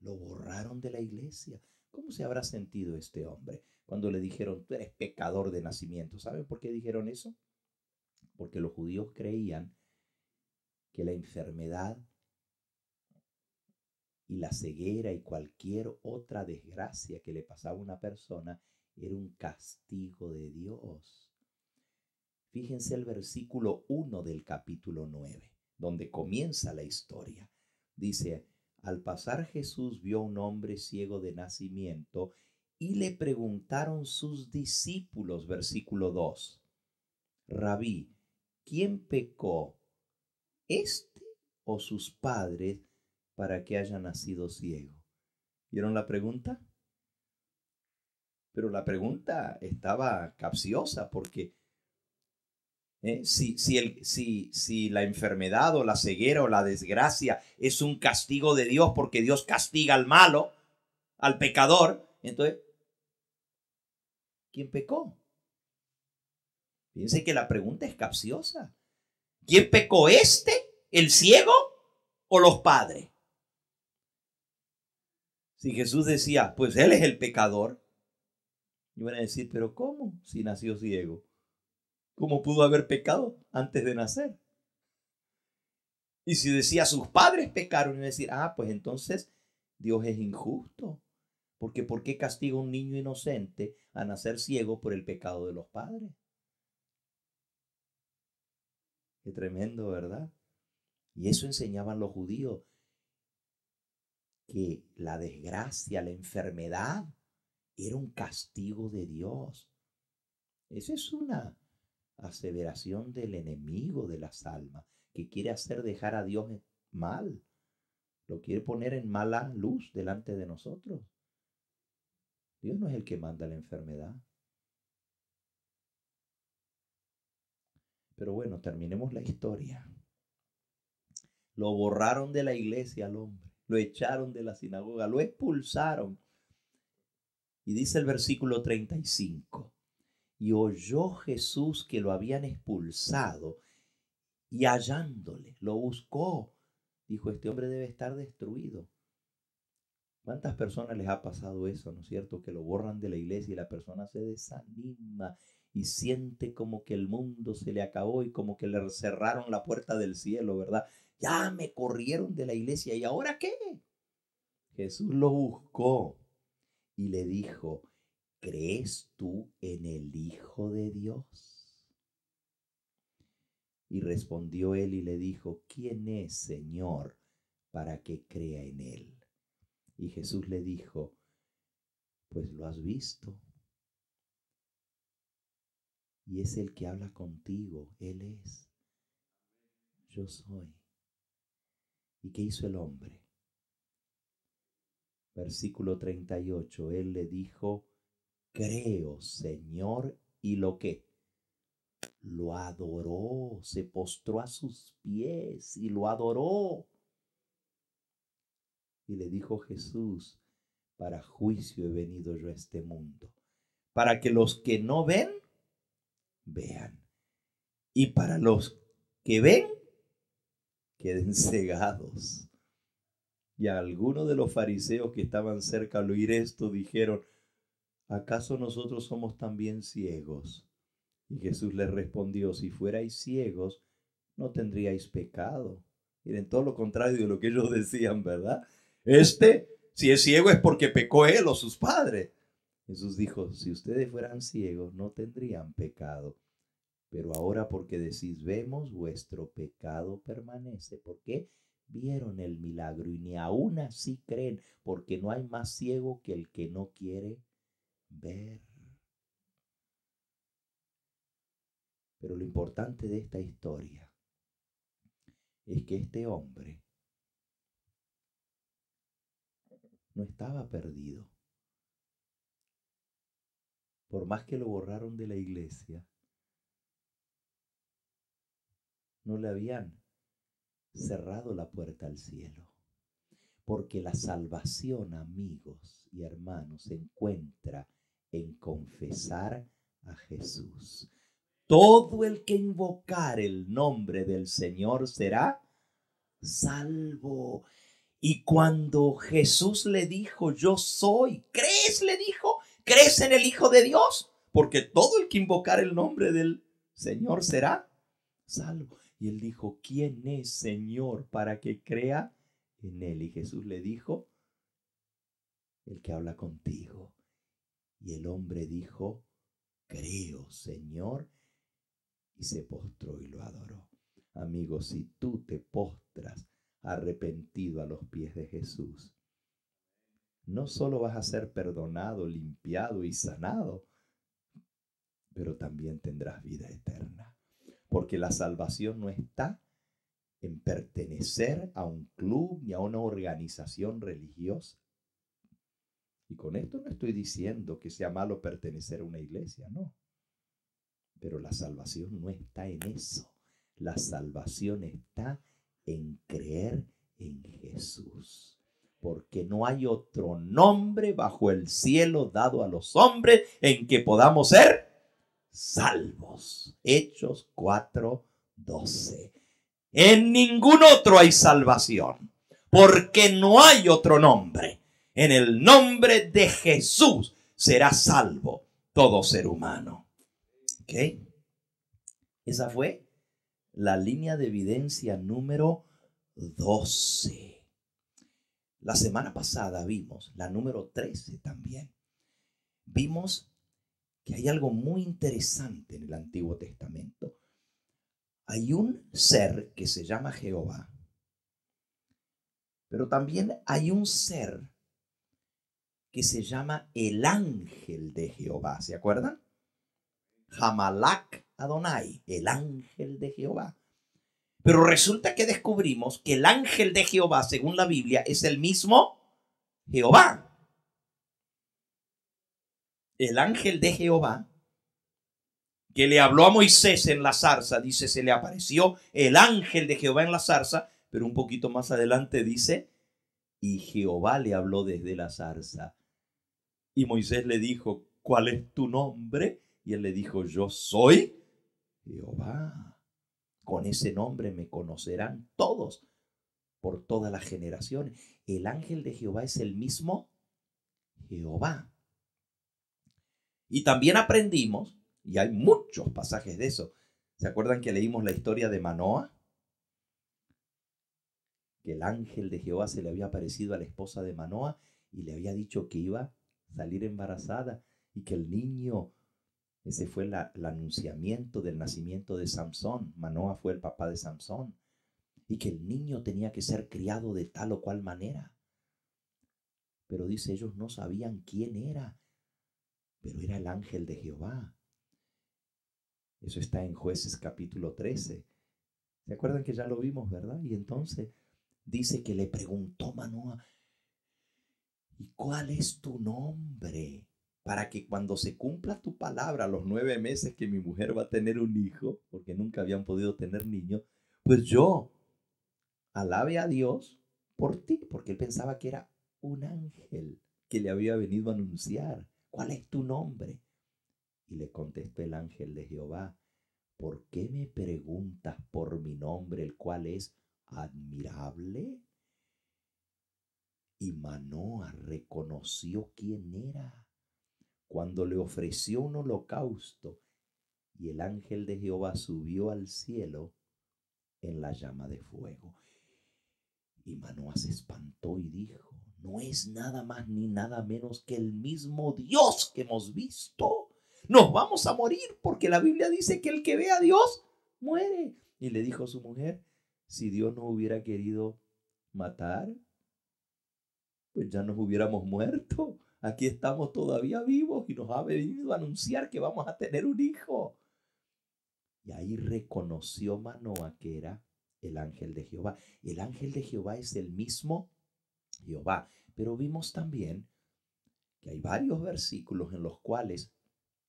lo borraron de la iglesia. ¿Cómo se habrá sentido este hombre cuando le dijeron: tú eres pecador de nacimiento? ¿Saben por qué dijeron eso? Porque los judíos creían que la enfermedad y la ceguera y cualquier otra desgracia que le pasaba a una persona era un castigo de Dios. Fíjense el versículo 1 del capítulo 9, donde comienza la historia. Dice: al pasar Jesús vio a un hombre ciego de nacimiento y le preguntaron sus discípulos, versículo 2, Rabí, ¿quién pecó, este o sus padres, para que haya nacido ciego? ¿Vieron la pregunta? Pero la pregunta estaba capciosa, porque Si la enfermedad o la ceguera o la desgracia es un castigo de Dios porque Dios castiga al malo, al pecador, entonces, ¿quién pecó? Fíjense que la pregunta es capciosa. ¿Quién pecó, el ciego o los padres? Si Jesús decía, pues él es el pecador, iban a decir, pero ¿cómo? Si nació ciego. ¿Cómo pudo haber pecado antes de nacer? Y si decía, sus padres pecaron, iban a decir, pues entonces Dios es injusto. Porque ¿por qué castiga a un niño inocente a nacer ciego por el pecado de los padres? Qué tremendo, ¿verdad? Y eso enseñaban los judíos, que la desgracia, la enfermedad, era un castigo de Dios. Esa es una aseveración del enemigo de las almas, que quiere hacer dejar a Dios mal. Lo quiere poner en mala luz delante de nosotros. Dios no es el que manda la enfermedad. Pero bueno, terminemos la historia. Lo borraron de la iglesia al hombre, lo echaron de la sinagoga, lo expulsaron. Y dice el versículo 35, y oyó Jesús que lo habían expulsado, y hallándole, lo buscó. Dijo, este hombre debe estar destruido. ¿Cuántas personas les ha pasado eso, no es cierto? Que lo borran de la iglesia y la persona se desanima y siente como que el mundo se le acabó y como que le cerraron la puerta del cielo, ¿verdad? Ya me corrieron de la iglesia, ¿y ahora qué? Jesús lo buscó y le dijo, ¿crees tú en el Hijo de Dios? Y respondió él y le dijo, ¿quién es, Señor, para que crea en él? Y Jesús le dijo, pues lo has visto. Y es el que habla contigo, Él es. Yo soy. ¿Y qué hizo el hombre? Versículo 38, Él le dijo, creo, Señor, y lo que lo adoró, se postró a sus pies y lo adoró. Y le dijo Jesús, para juicio he venido yo a este mundo, para que los que no ven, vean, y para los que ven, queden cegados. Y a algunos de los fariseos que estaban cerca al oír esto dijeron, ¿acaso nosotros somos también ciegos? Y Jesús les respondió, si fuerais ciegos, no tendríais pecado. Miren, todo lo contrario de lo que ellos decían, ¿verdad? Si es ciego es porque pecó él o sus padres. Jesús dijo, si ustedes fueran ciegos, no tendrían pecado. Pero ahora porque decís, vemos, vuestro pecado permanece. ¿Por qué? Vieron el milagro y ni aún así creen, porque no hay más ciego que el que no quiere ver. Pero lo importante de esta historia es que este hombre no estaba perdido. Por más que lo borraron de la iglesia, no le habían cerrado la puerta al cielo. Porque la salvación, amigos y hermanos, se encuentra en confesar a Jesús. Todo el que invocar el nombre del Señor será salvo. Y cuando Jesús le dijo, yo soy, ¿crees? Le dijo, ¿crees en el Hijo de Dios? Porque todo el que invocar el nombre del Señor será salvo. Y él dijo, ¿quién es, Señor, para que crea en él? Y Jesús le dijo, el que habla contigo. Y el hombre dijo, creo, Señor, y se postró y lo adoró. Amigos, si tú te postras arrepentido a los pies de Jesús, no solo vas a ser perdonado, limpiado y sanado, pero también tendrás vida eterna. Porque la salvación no está en pertenecer a un club ni a una organización religiosa. Y con esto no estoy diciendo que sea malo pertenecer a una iglesia, no. Pero la salvación no está en eso. La salvación está en creer en Jesús. Porque no hay otro nombre bajo el cielo dado a los hombres en que podamos ser salvos. Hechos 4:12. En ningún otro hay salvación, porque no hay otro nombre. En el nombre de Jesús será salvo todo ser humano. ¿Ok? Esa fue la línea de evidencia número 12. La semana pasada vimos la número 13 también. Vimos que hay algo muy interesante en el Antiguo Testamento. Hay un ser que se llama Jehová, pero también hay un ser que se llama el ángel de Jehová. ¿Se acuerdan? Hamalak Adonai, el ángel de Jehová. Pero resulta que descubrimos que el ángel de Jehová, según la Biblia, es el mismo Jehová. El ángel de Jehová que le habló a Moisés en la zarza, dice, se le apareció el ángel de Jehová en la zarza, pero un poquito más adelante dice, y Jehová le habló desde la zarza. Y Moisés le dijo, ¿cuál es tu nombre? Y él le dijo, yo soy Jehová. Con ese nombre me conocerán todos por todas las generaciones. El ángel de Jehová es el mismo Jehová. Y también aprendimos, y hay muchos pasajes de eso. ¿Se acuerdan que leímos la historia de Manoa? Que el ángel de Jehová se le había aparecido a la esposa de Manoa y le había dicho que iba a salir embarazada y que el niño, ese fue el anunciamiento del nacimiento de Samsón. Manoa fue el papá de Samsón. Y que el niño tenía que ser criado de tal o cual manera. Pero dice, ellos no sabían quién era, pero era el ángel de Jehová. Eso está en Jueces capítulo 13. ¿Se acuerdan que ya lo vimos, verdad? Y entonces dice que le preguntó Manoa, ¿y cuál es tu nombre? Para que cuando se cumpla tu palabra, los 9 meses que mi mujer va a tener un hijo, porque nunca habían podido tener niños, pues yo alabe a Dios por ti, porque él pensaba que era un ángel que le había venido a anunciar. ¿Cuál es tu nombre? Y le contestó el ángel de Jehová, ¿por qué me preguntas por mi nombre, el cual es admirable? Y Manoa reconoció quién era cuando le ofreció un holocausto y el ángel de Jehová subió al cielo en la llama de fuego. Y Manoa se espantó y dijo, no es nada más ni nada menos que el mismo Dios que hemos visto. Nos vamos a morir porque la Biblia dice que el que ve a Dios muere. Y le dijo a su mujer, si Dios nos hubiera querido matar, pues ya nos hubiéramos muerto. Aquí estamos todavía vivos y nos ha venido a anunciar que vamos a tener un hijo. Y ahí reconoció Manoa que era el ángel de Jehová. El ángel de Jehová es el mismo Jehová. Pero vimos también que hay varios versículos en los cuales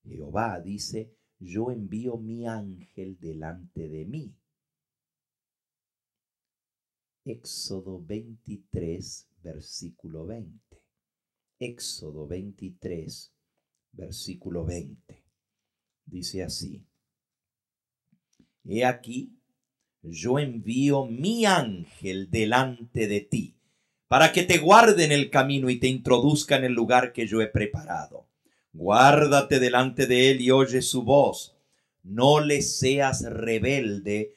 Jehová dice, yo envío mi ángel delante de mí. Éxodo 23, versículo 20. Éxodo 23, versículo 20. Dice así, he aquí, yo envío mi ángel delante de ti, para que te guarde en el camino y te introduzca en el lugar que yo he preparado. Guárdate delante de él y oye su voz. No le seas rebelde,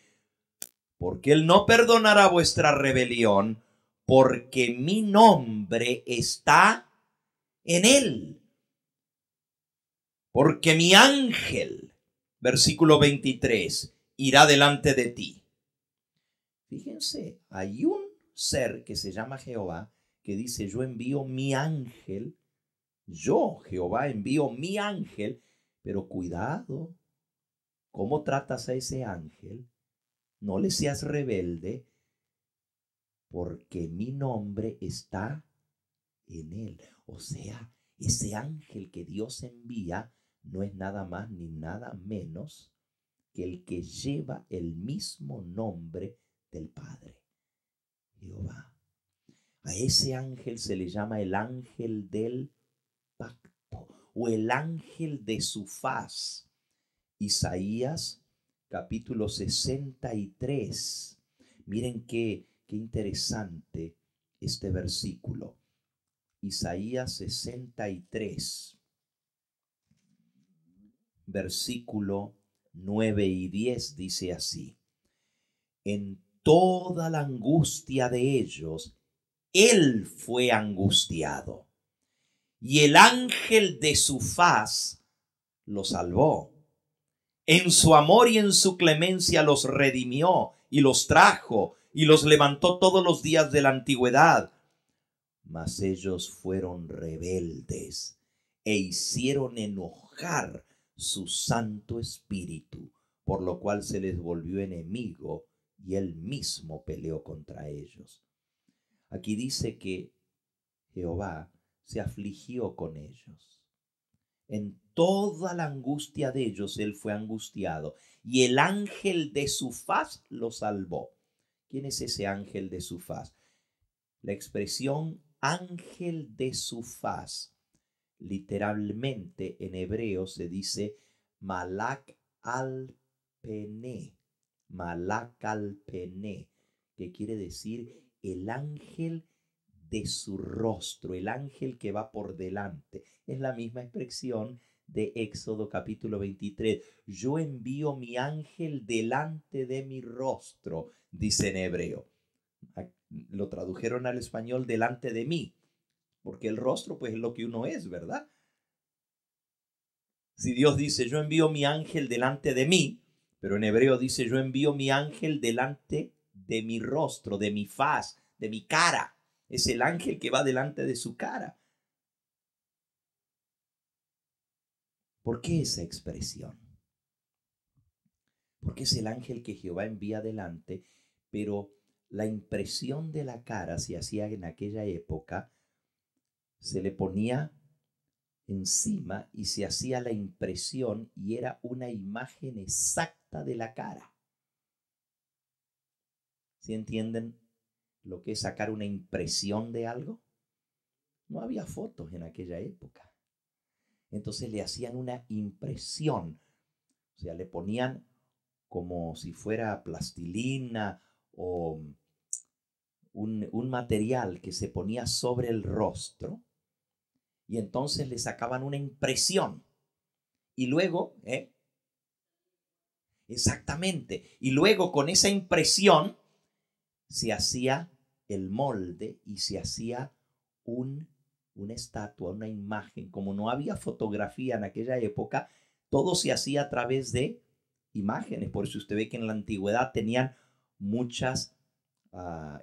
porque él no perdonará vuestra rebelión, porque mi nombre está en él. Porque mi ángel, versículo 23, irá delante de ti. Fíjense, hay un ser que se llama Jehová que dice, yo envío mi ángel. Yo, Jehová, envío mi ángel. Pero cuidado, ¿cómo tratas a ese ángel? No le seas rebelde, porque mi nombre está en él. O sea, ese ángel que Dios envía no es nada más ni nada menos que el que lleva el mismo nombre del Padre, Jehová. A ese ángel se le llama el ángel del pacto o el ángel de su faz. Isaías capítulo 63. Miren qué interesante este versículo. Isaías 63, versículo 9 y 10 dice así: en toda la angustia de ellos, él fue angustiado, y el ángel de su faz lo salvó. En su amor y en su clemencia los redimió y los trajo y los levantó todos los días de la antigüedad. Mas ellos fueron rebeldes e hicieron enojar su Santo Espíritu, por lo cual se les volvió enemigo y él mismo peleó contra ellos. Aquí dice que Jehová se afligió con ellos. En toda la angustia de ellos él fue angustiado, y el ángel de su faz lo salvó. ¿Quién es ese ángel de su faz? La expresión ángel de su faz, literalmente en hebreo se dice malak al-pené, malak al-pené, que quiere decir el ángel de su rostro, el ángel que va por delante. Es la misma expresión de Éxodo capítulo 23. Yo envío mi ángel delante de mi rostro, dice en hebreo. Lo tradujeron al español delante de mí, porque el rostro pues es lo que uno es, ¿verdad? Si Dios dice yo envío mi ángel delante de mí, pero en hebreo dice yo envío mi ángel delante de mi rostro, de mi faz, de mi cara. Es el ángel que va delante de su cara. ¿Por qué esa expresión? Porque es el ángel que Jehová envía delante, pero la impresión de la cara se hacía en aquella época, se le ponía encima y se hacía la impresión y era una imagen exacta de la cara. ¿Sí entienden lo que es sacar una impresión de algo? No había fotos en aquella época. Entonces le hacían una impresión, o sea, le ponían como si fuera plastilina o un material que se ponía sobre el rostro, y entonces le sacaban una impresión. Y luego, exactamente, y luego con esa impresión se hacía el molde y se hacía una estatua, una imagen. Como no había fotografía en aquella época, todo se hacía a través de imágenes. Por eso usted ve que en la antigüedad tenían muchas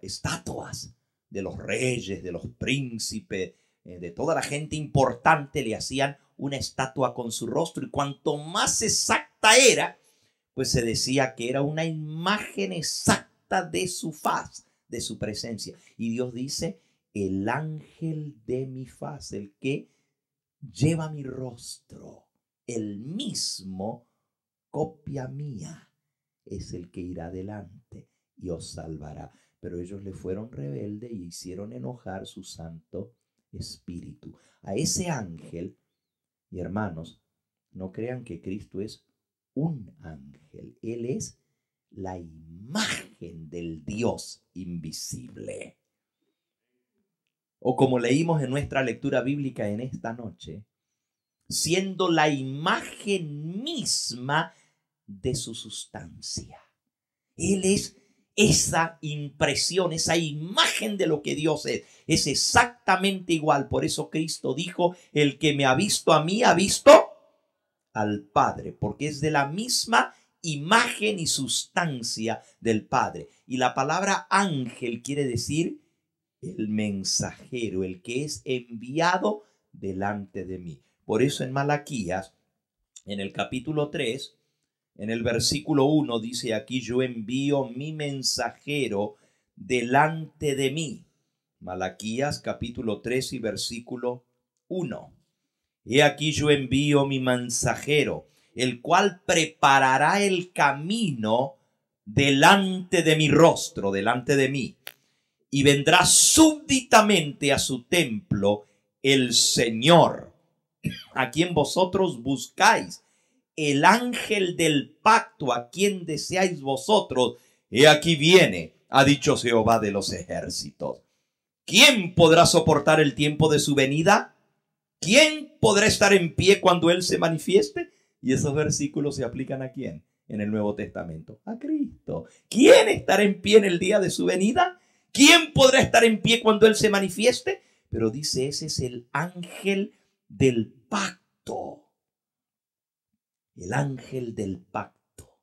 estatuas de los reyes, de los príncipes, de toda la gente importante. Le hacían una estatua con su rostro, y cuanto más exacta era, pues se decía que era una imagen exacta de su faz, de su presencia. Y Dios dice, el ángel de mi faz, el que lleva mi rostro, el mismo copia mía, es el que irá delante y os salvará. Pero ellos le fueron rebeldes y hicieron enojar su Santo Espíritu. A ese ángel, y hermanos, no crean que Cristo es un ángel. Él es la imagen del Dios invisible. O como leímos en nuestra lectura bíblica en esta noche, siendo la imagen misma de su sustancia. Él es esa impresión, esa imagen de lo que Dios es. Es exactamente igual. Por eso Cristo dijo, el que me ha visto a mí, ha visto al Padre, porque es de la misma imagen y sustancia del Padre. Y la palabra ángel quiere decir el mensajero, el que es enviado delante de mí. Por eso en Malaquías, en el capítulo 3, en el versículo 1, dice aquí, yo envío mi mensajero delante de mí. Malaquías capítulo 3 y versículo 1. He aquí yo envío mi mensajero, el cual preparará el camino delante de mi rostro, delante de mí. Y vendrá súbitamente a su templo el Señor, a quien vosotros buscáis, el ángel del pacto, a quien deseáis vosotros. He aquí viene, ha dicho Jehová de los ejércitos. ¿Quién podrá soportar el tiempo de su venida? ¿Quién podrá estar en pie cuando Él se manifieste? Y esos versículos se aplican ¿a quién? En el Nuevo Testamento. A Cristo. ¿Quién estará en pie en el día de su venida? ¿Quién podrá estar en pie cuando Él se manifieste? Pero dice, ese es el ángel del pacto. El ángel del pacto.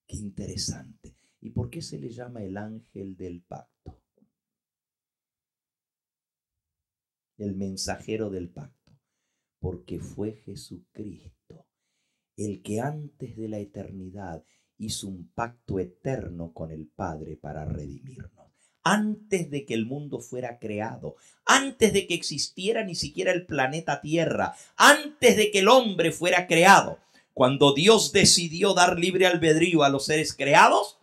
Qué interesante. ¿Y por qué se le llama el ángel del pacto? El mensajero del pacto. Porque fue Jesucristo el que antes de la eternidad hizo un pacto eterno con el Padre para redimirnos. Antes de que el mundo fuera creado, antes de que existiera ni siquiera el planeta Tierra, antes de que el hombre fuera creado, cuando Dios decidió dar libre albedrío a los seres creados,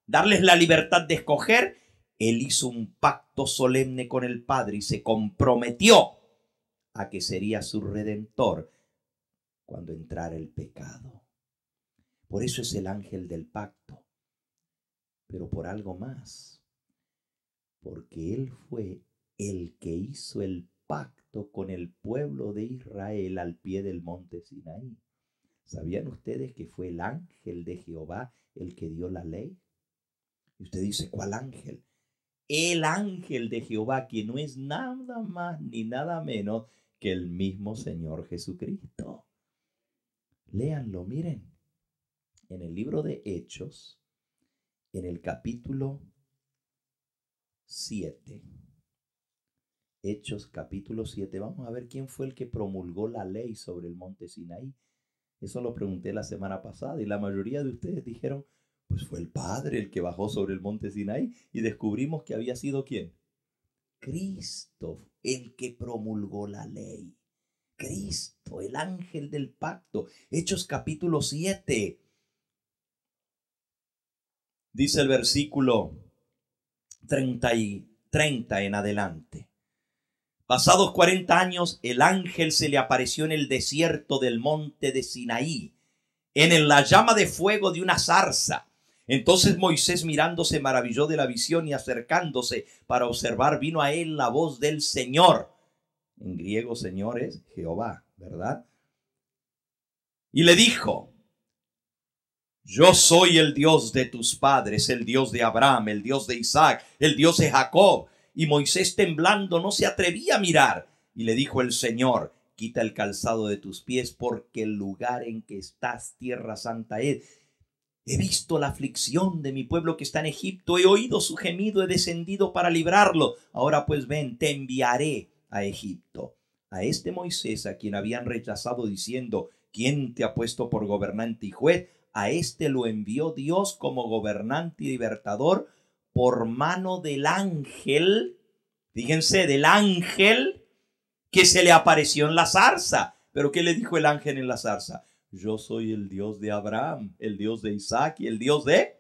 darles la libertad de escoger, Él hizo un pacto solemne con el Padre y se comprometió a que sería su redentor cuando entrara el pecado. Por eso es el ángel del pacto, pero por algo más, porque Él fue el que hizo el pacto con el pueblo de Israel al pie del monte Sinaí. ¿Sabían ustedes que fue el ángel de Jehová el que dio la ley? Y usted dice, ¿cuál ángel? El ángel de Jehová, que no es nada más ni nada menos que el mismo Señor Jesucristo. Léanlo, miren, en el libro de Hechos, en el capítulo 7. Hechos capítulo 7. Vamos a ver quién fue el que promulgó la ley sobre el monte Sinaí. Eso lo pregunté la semana pasada y la mayoría de ustedes dijeron, pues fue el Padre el que bajó sobre el monte Sinaí, y descubrimos que había sido ¿quién? Cristo, el que promulgó la ley. Cristo, el ángel del pacto. Hechos capítulo 7. Dice el versículo 30 en adelante. Pasados 40 años, el ángel se le apareció en el desierto del monte de Sinaí, en la llama de fuego de una zarza. Entonces Moisés, mirando, se maravilló de la visión, y acercándose para observar, vino a él la voz del Señor. En griego, Señor es Jehová, ¿verdad? Y le dijo, yo soy el Dios de tus padres, el Dios de Abraham, el Dios de Isaac, el Dios de Jacob. Y Moisés, temblando, no se atrevía a mirar. Y le dijo el Señor, quita el calzado de tus pies, porque el lugar en que estás, tierra santa es. He visto la aflicción de mi pueblo que está en Egipto, he oído su gemido, he descendido para librarlo. Ahora pues ven, te enviaré a Egipto. A este Moisés, a quien habían rechazado diciendo, ¿quién te ha puesto por gobernante y juez? A este lo envió Dios como gobernante y libertador por mano del ángel, fíjense, del ángel que se le apareció en la zarza. ¿Pero qué le dijo el ángel en la zarza? Yo soy el Dios de Abraham, el Dios de Isaac y el Dios de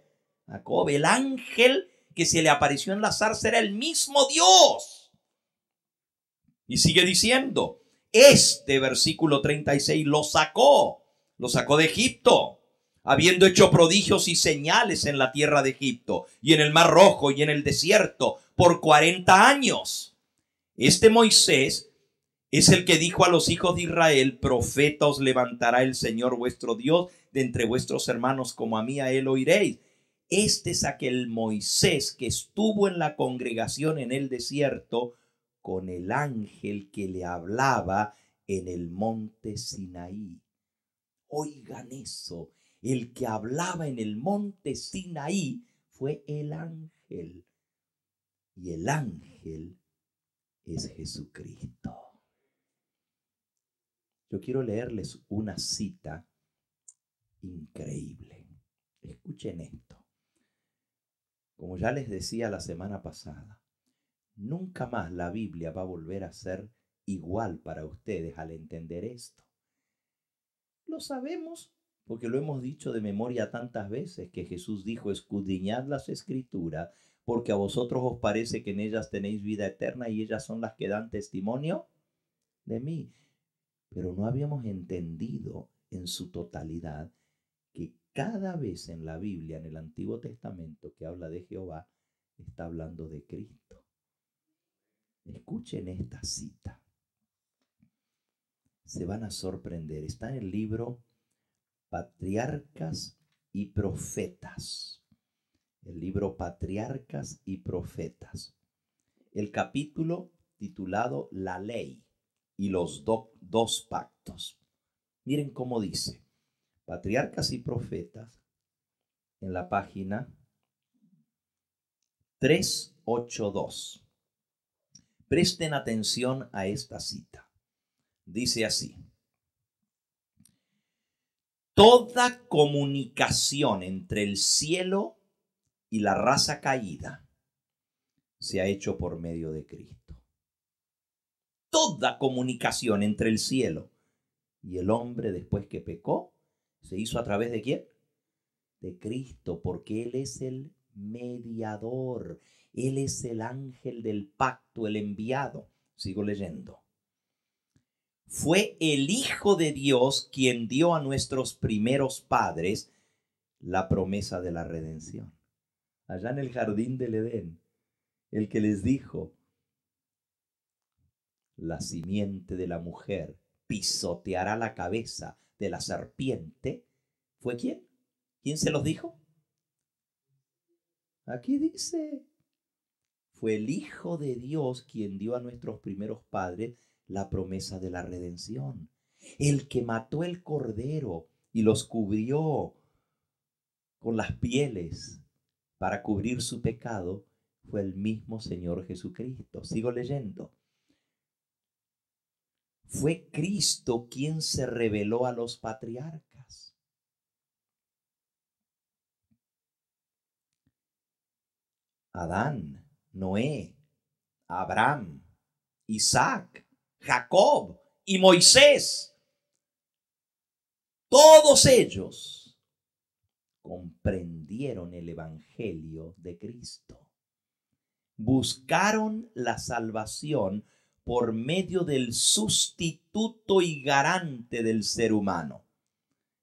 Jacob. El ángel que se le apareció en la zarza era el mismo Dios. Y sigue diciendo, este versículo 36 lo sacó de Egipto, habiendo hecho prodigios y señales en la tierra de Egipto y en el Mar Rojo y en el desierto por 40 años. Este Moisés es el que dijo a los hijos de Israel, profeta os levantará el Señor vuestro Dios de entre vuestros hermanos, como a mí a él oiréis. Este es aquel Moisés que estuvo en la congregación en el desierto con el ángel que le hablaba en el monte Sinaí. Oigan eso, el que hablaba en el monte Sinaí fue el ángel. Y el ángel es Jesucristo. Yo quiero leerles una cita increíble. Escuchen esto. Como ya les decía la semana pasada, nunca más la Biblia va a volver a ser igual para ustedes al entender esto. Lo sabemos porque lo hemos dicho de memoria tantas veces, que Jesús dijo: escudriñad las Escrituras, porque a vosotros os parece que en ellas tenéis vida eterna y ellas son las que dan testimonio de mí. Pero no habíamos entendido en su totalidad que cada vez en la Biblia, en el Antiguo Testamento, que habla de Jehová, está hablando de Cristo. Escuchen esta cita. Se van a sorprender. Está en el libro Patriarcas y Profetas. El libro Patriarcas y Profetas. El capítulo titulado La Ley y los dos pactos. Miren cómo dice. Patriarcas y Profetas, en la página 382. Presten atención a esta cita. Dice así: toda comunicación entre el cielo y la raza caída se ha hecho por medio de Cristo. Toda comunicación entre el cielo y el hombre después que pecó se hizo a través de ¿quién? De Cristo, porque Él es el mediador. Él es el ángel del pacto, el enviado. Sigo leyendo. Fue el Hijo de Dios quien dio a nuestros primeros padres la promesa de la redención. Allá en el jardín del Edén, el que les dijo: la simiente de la mujer pisoteará la cabeza de la serpiente, ¿fue quién? ¿Quién se los dijo? Aquí dice, fue el Hijo de Dios quien dio a nuestros primeros padres la promesa de la redención. El que mató el cordero y los cubrió con las pieles para cubrir su pecado fue el mismo Señor Jesucristo. Sigo leyendo. Fue Cristo quien se reveló a los patriarcas. Adán, Noé, Abraham, Isaac, Jacob y Moisés. Todos ellos comprendieron el evangelio de Cristo. Buscaron la salvación por medio del sustituto y garante del ser humano,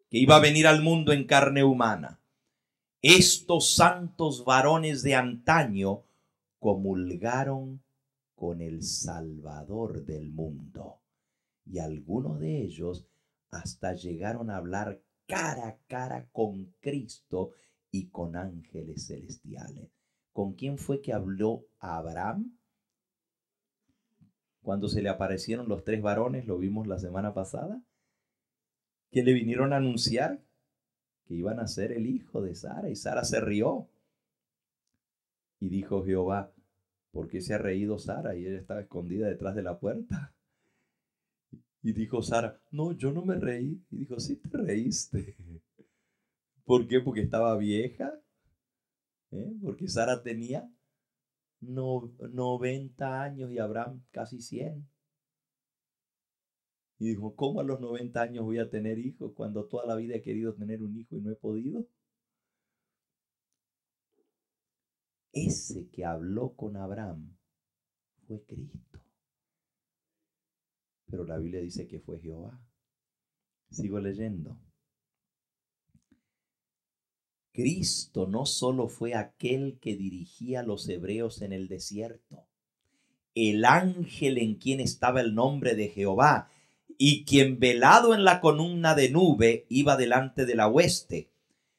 que iba a venir al mundo en carne humana. Estos santos varones de antaño comulgaron con el Salvador del mundo, y algunos de ellos hasta llegaron a hablar cara a cara con Cristo y con ángeles celestiales. ¿Con quién fue que habló Abraham? Cuando se le aparecieron los tres varones, lo vimos la semana pasada, que le vinieron a anunciar que iban a ser el hijo de Sara, y Sara se rió. Y dijo Jehová: ¿por qué se ha reído Sara? Y ella estaba escondida detrás de la puerta. Y dijo Sara: no, yo no me reí. Y dijo: sí te reíste. ¿Por qué? Porque estaba vieja. Porque Sara tenía 90 años y Abraham casi 100. Y dijo: ¿cómo a los 90 años voy a tener hijos cuando toda la vida he querido tener un hijo y no he podido? Ese que habló con Abraham fue Cristo. Pero la Biblia dice que fue Jehová. Sigo leyendo. Cristo no solo fue aquel que dirigía a los hebreos en el desierto, el ángel en quien estaba el nombre de Jehová, y quien velado en la columna de nube iba delante de la hueste,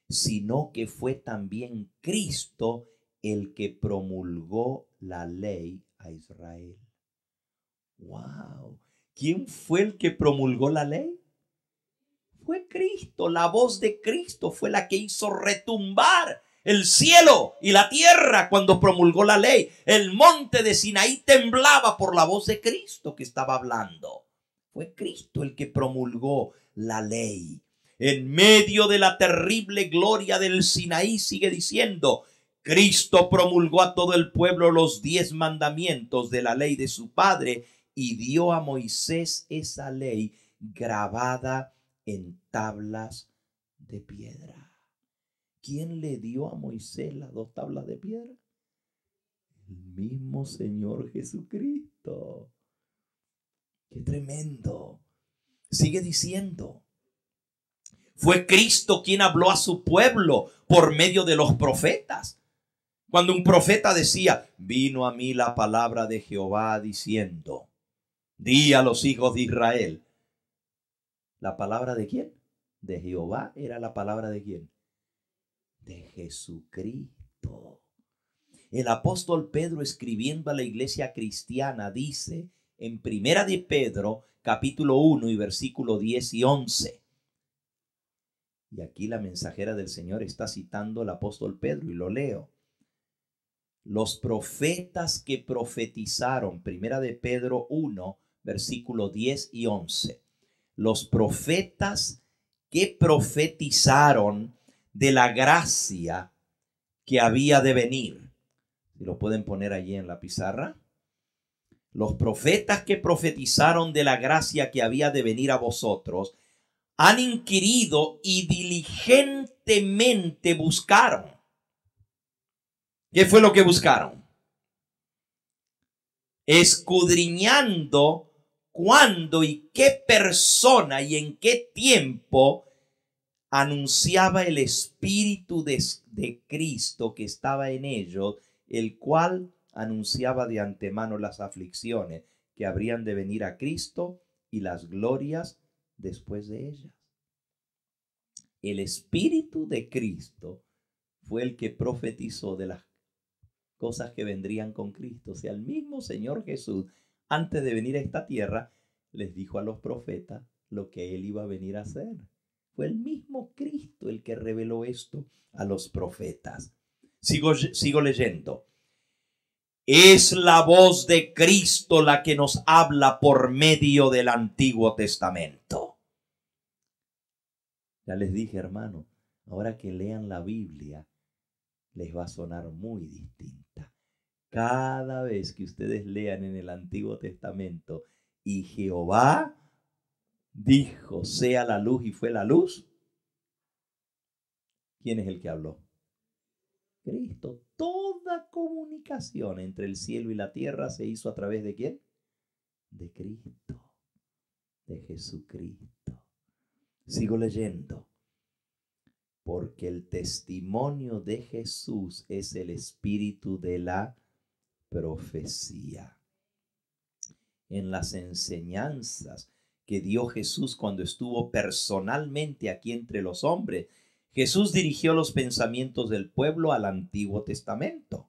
sino que fue también Cristo el que promulgó la ley a Israel. ¡Wow! ¿Quién fue el que promulgó la ley? Fue Cristo. La voz de Cristo fue la que hizo retumbar el cielo y la tierra cuando promulgó la ley. El monte de Sinaí temblaba por la voz de Cristo que estaba hablando. Fue Cristo el que promulgó la ley. En medio de la terrible gloria del Sinaí, sigue diciendo, Cristo promulgó a todo el pueblo los 10 mandamientos de la ley de su Padre y dio a Moisés esa ley grabada en tablas de piedra. ¿Quién le dio a Moisés las 2 tablas de piedra? El mismo Señor Jesucristo. ¡Qué tremendo! Sigue diciendo, fue Cristo quien habló a su pueblo por medio de los profetas. Cuando un profeta decía, vino a mí la palabra de Jehová diciendo, di a los hijos de Israel. ¿La palabra de quién? De Jehová. ¿Era la palabra de quién? De Jesucristo. El apóstol Pedro, escribiendo a la iglesia cristiana, dice en Primera de Pedro, capítulo 1 y versículo 10 y 11. Y aquí la mensajera del Señor está citando al apóstol Pedro y lo leo. Los profetas que profetizaron, Primera de Pedro 1, versículo 10 y 11. Los profetas que profetizaron de la gracia que había de venir. Si lo pueden poner allí en la pizarra. Los profetas que profetizaron de la gracia que había de venir a vosotros han inquirido y diligentemente buscaron. ¿Qué fue lo que buscaron? Escudriñando cuándo y qué persona y en qué tiempo anunciaba el Espíritu de Cristo que estaba en ellos, el cual anunciaba de antemano las aflicciones que habrían de venir a Cristo y las glorias después de ellas. El Espíritu de Cristo fue el que profetizó de las cosas que vendrían con Cristo. O sea, el mismo Señor Jesús, antes de venir a esta tierra, les dijo a los profetas lo que Él iba a venir a hacer. Fue el mismo Cristo el que reveló esto a los profetas. Sigo leyendo. Es la voz de Cristo la que nos habla por medio del Antiguo Testamento. Ya les dije, hermano, ahora que lean la Biblia, les va a sonar muy distinta. Cada vez que ustedes lean en el Antiguo Testamento, y Jehová dijo, sea la luz, y fue la luz, ¿quién es el que habló? Cristo. Toda comunicación entre el cielo y la tierra se hizo a través de ¿quién? De Cristo, de Jesucristo. Sigo leyendo. Porque el testimonio de Jesús es el espíritu de la profecía. En las enseñanzas que dio Jesús cuando estuvo personalmente aquí entre los hombres, Jesús dirigió los pensamientos del pueblo al Antiguo Testamento.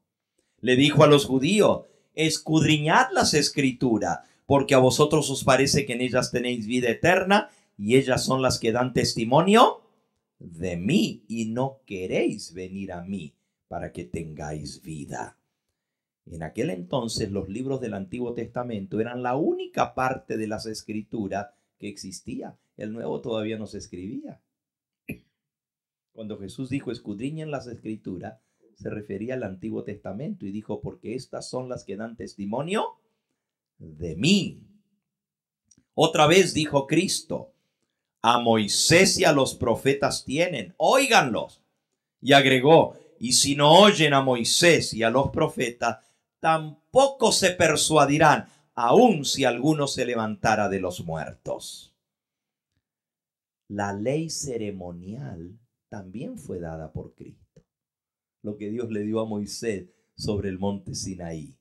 Le dijo a los judíos, escudriñad las Escrituras, porque a vosotros os parece que en ellas tenéis vida eterna, y ellas son las que dan testimonio de mí, y no queréis venir a mí para que tengáis vida. En aquel entonces los libros del Antiguo Testamento eran la única parte de las Escrituras que existía. El Nuevo todavía no se escribía. Cuando Jesús dijo escudriñen las Escrituras, se refería al Antiguo Testamento y dijo, porque estas son las que dan testimonio de mí. Otra vez dijo Cristo, a Moisés y a los profetas tienen, óiganlos. Y agregó, y si no oyen a Moisés y a los profetas, tampoco se persuadirán, aun si alguno se levantara de los muertos. La ley ceremonial también fue dada por Cristo. Lo que Dios le dio a Moisés sobre el monte Sinaí.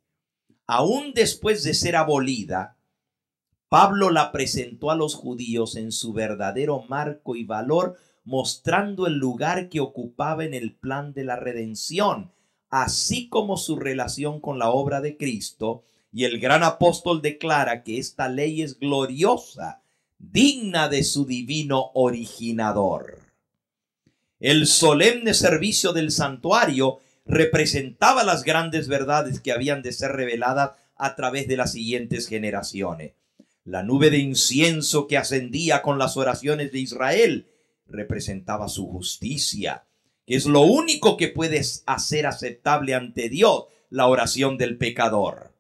Aún después de ser abolida, Pablo la presentó a los judíos en su verdadero marco y valor, mostrando el lugar que ocupaba en el plan de la redención, así como su relación con la obra de Cristo. Y el gran apóstol declara que esta ley es gloriosa, digna de su divino originador. El solemne servicio del santuario representaba las grandes verdades que habían de ser reveladas a través de las siguientes generaciones. La nube de incienso que ascendía con las oraciones de Israel representaba su justicia, que es lo único que puede hacer aceptable ante Dios la oración del pecador.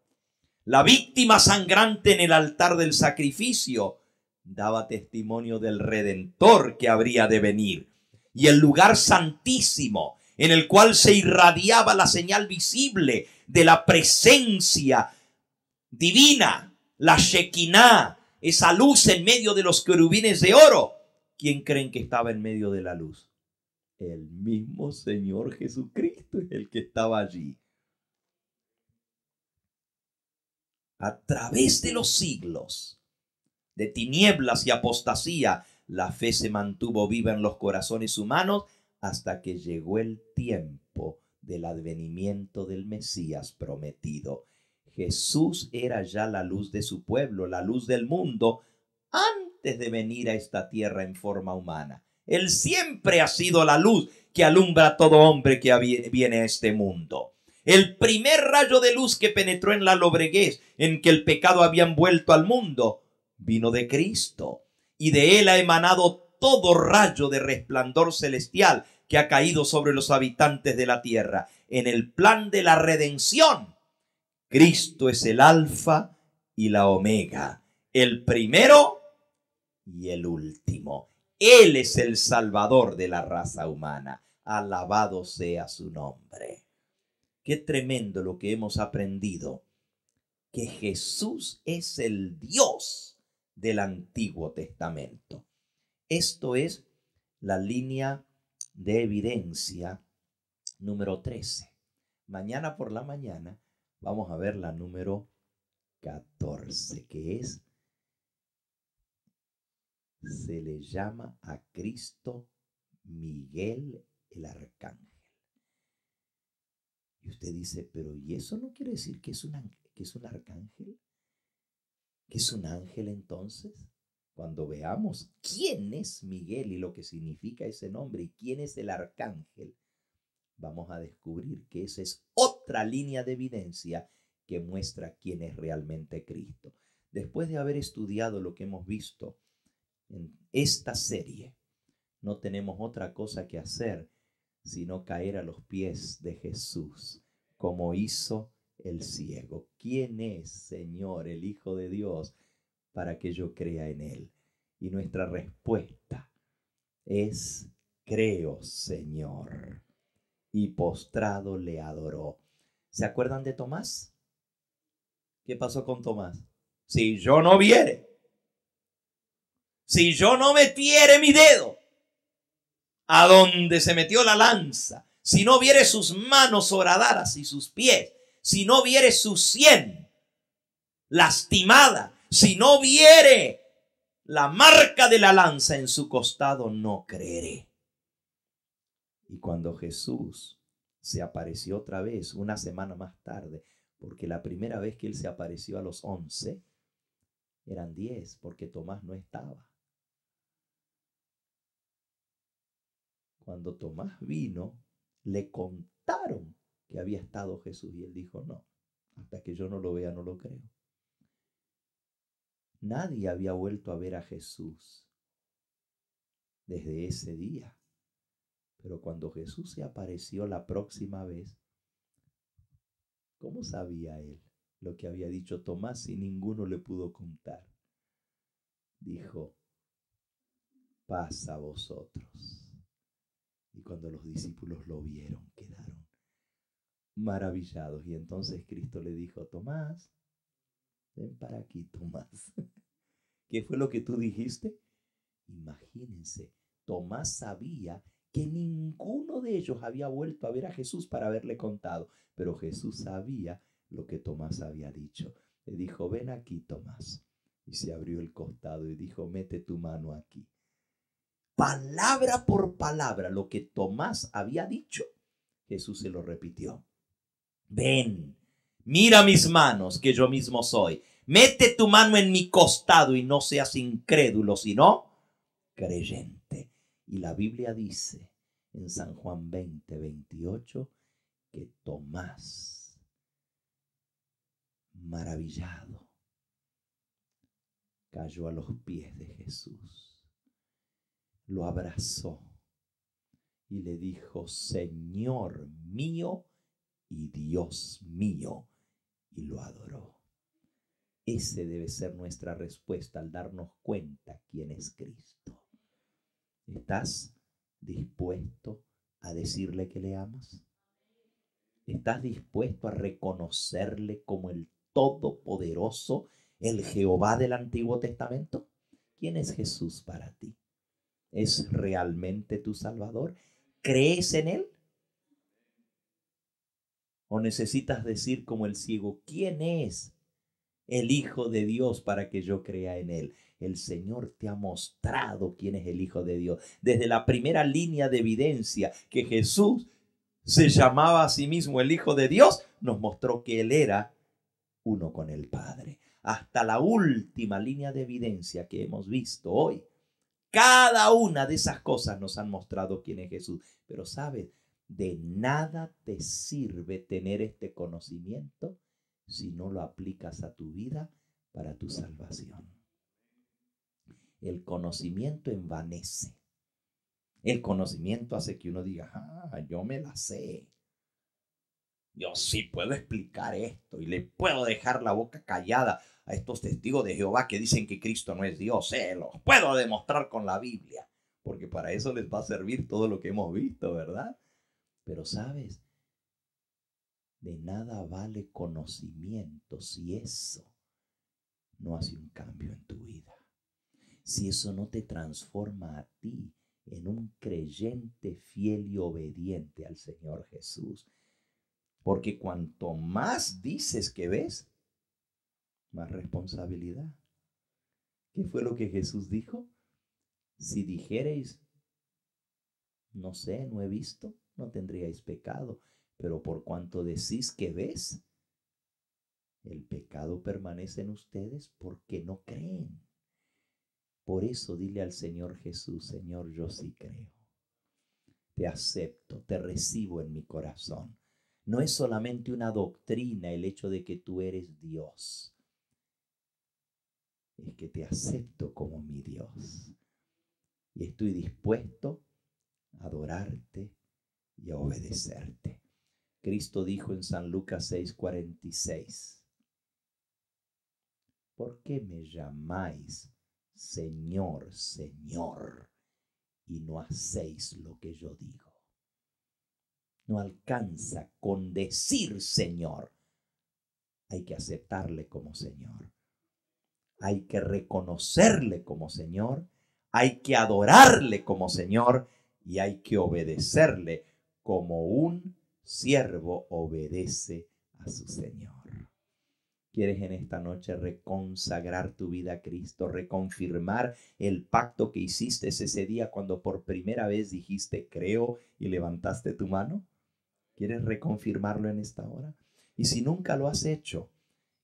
La víctima sangrante en el altar del sacrificio daba testimonio del Redentor que habría de venir. Y el lugar santísimo, en el cual se irradiaba la señal visible de la presencia divina, la Shekinah, esa luz en medio de los querubines de oro. ¿Quién creen que estaba en medio de la luz? El mismo Señor Jesucristo es el que estaba allí. A través de los siglos, de tinieblas y apostasía, la fe se mantuvo viva en los corazones humanos hasta que llegó el tiempo del advenimiento del Mesías prometido. Jesús era ya la luz de su pueblo, la luz del mundo, antes de venir a esta tierra en forma humana. Él siempre ha sido la luz que alumbra a todo hombre que viene a este mundo. El primer rayo de luz que penetró en la lobreguez en que el pecado había envuelto al mundo vino de Cristo, y de él ha emanado todo rayo de resplandor celestial que ha caído sobre los habitantes de la tierra. En el plan de la redención, Cristo es el alfa y la omega, el primero y el último. Él es el salvador de la raza humana. Alabado sea su nombre. Qué tremendo lo que hemos aprendido, que Jesús es el Dios del Antiguo Testamento. Esto es la línea de evidencia número 13. Mañana por la mañana vamos a ver la número 14, que es, se le llama a Cristo Miguel el Arcángel. Y usted dice, pero ¿y eso no quiere decir que es un arcángel? ¿Que es un ángel entonces? Cuando veamos quién es Miguel y lo que significa ese nombre y quién es el arcángel, vamos a descubrir que esa es otra línea de evidencia que muestra quién es realmente Cristo. Después de haber estudiado lo que hemos visto en esta serie, no tenemos otra cosa que hacer sino caer a los pies de Jesús, como hizo el ciego. ¿Quién es, Señor, el Hijo de Dios, para que yo crea en él? Y nuestra respuesta es, creo, Señor. Y postrado le adoró. ¿Se acuerdan de Tomás? ¿Qué pasó con Tomás? Si yo no viere, si yo no metiere mi dedo a donde se metió la lanza, si no viere sus manos horadadas y sus pies, si no viere su sien lastimada, si no viere la marca de la lanza en su costado, no creeré. Y cuando Jesús se apareció otra vez, una semana más tarde, porque la primera vez que él se apareció a los 11, eran 10, porque Tomás no estaba. Cuando Tomás vino, le contaron que había estado Jesús y él dijo, no, hasta que yo no lo vea no lo creo. Nadie había vuelto a ver a Jesús desde ese día. Pero cuando Jesús se apareció la próxima vez, ¿cómo sabía él lo que había dicho Tomás si ninguno le pudo contar? Dijo, paz a vosotros. Y cuando los discípulos lo vieron, quedaron maravillados. Y entonces Cristo le dijo, Tomás, ven para aquí, Tomás. ¿Qué fue lo que tú dijiste? Imagínense, Tomás sabía que ninguno de ellos había vuelto a ver a Jesús para haberle contado, pero Jesús sabía lo que Tomás había dicho. Le dijo, ven aquí, Tomás. Y se abrió el costado y dijo, mete tu mano aquí. Palabra por palabra, lo que Tomás había dicho, Jesús se lo repitió. Ven, mira mis manos, que yo mismo soy. Mete tu mano en mi costado y no seas incrédulo, sino creyente. Y la Biblia dice en San Juan 20:28 que Tomás, maravillado, cayó a los pies de Jesús. Lo abrazó y le dijo, Señor mío y Dios mío, y lo adoró. Ese debe ser nuestra respuesta al darnos cuenta quién es Cristo. ¿Estás dispuesto a decirle que le amas? ¿Estás dispuesto a reconocerle como el Todopoderoso, el Jehová del Antiguo Testamento? ¿Quién es Jesús para ti? ¿Es realmente tu Salvador? ¿Crees en Él? ¿O necesitas decir como el ciego, quién es el Hijo de Dios para que yo crea en Él? El Señor te ha mostrado quién es el Hijo de Dios. Desde la primera línea de evidencia que Jesús se llamaba a sí mismo el Hijo de Dios, nos mostró que Él era uno con el Padre. Hasta la última línea de evidencia que hemos visto hoy. Cada una de esas cosas nos han mostrado quién es Jesús. Pero ¿sabes? De nada te sirve tener este conocimiento si no lo aplicas a tu vida para tu salvación. El conocimiento envanece. El conocimiento hace que uno diga, yo me la sé. Yo sí puedo explicar esto y le puedo dejar la boca callada a estos testigos de Jehová que dicen que Cristo no es Dios. Los puedo demostrar con la Biblia, porque para eso les va a servir todo lo que hemos visto, ¿verdad? Pero ¿sabes? De nada vale conocimiento si eso no hace un cambio en tu vida. Si eso no te transforma a ti en un creyente fiel y obediente al Señor Jesús. Porque cuanto más dices que ves, más responsabilidad. ¿Qué fue lo que Jesús dijo? Si dijereis, no sé, no he visto, no tendríais pecado. Pero por cuanto decís que ves, el pecado permanece en ustedes porque no creen. Por eso dile al Señor Jesús, Señor, yo sí creo. Te acepto, te recibo en mi corazón. No es solamente una doctrina el hecho de que tú eres Dios. Es que te acepto como mi Dios. Y estoy dispuesto a adorarte y a obedecerte. Cristo dijo en San Lucas 6:46, ¿por qué me llamáis Señor, Señor, y no hacéis lo que yo digo? No alcanza con decir Señor. Hay que aceptarle como Señor. Hay que reconocerle como Señor. Hay que adorarle como Señor. Y hay que obedecerle como un siervo obedece a su Señor. ¿Quieres en esta noche reconsagrar tu vida a Cristo? Reconfirmar el pacto que hiciste ese día cuando por primera vez dijiste creo y levantaste tu mano. ¿Quieres reconfirmarlo en esta hora? Y si nunca lo has hecho,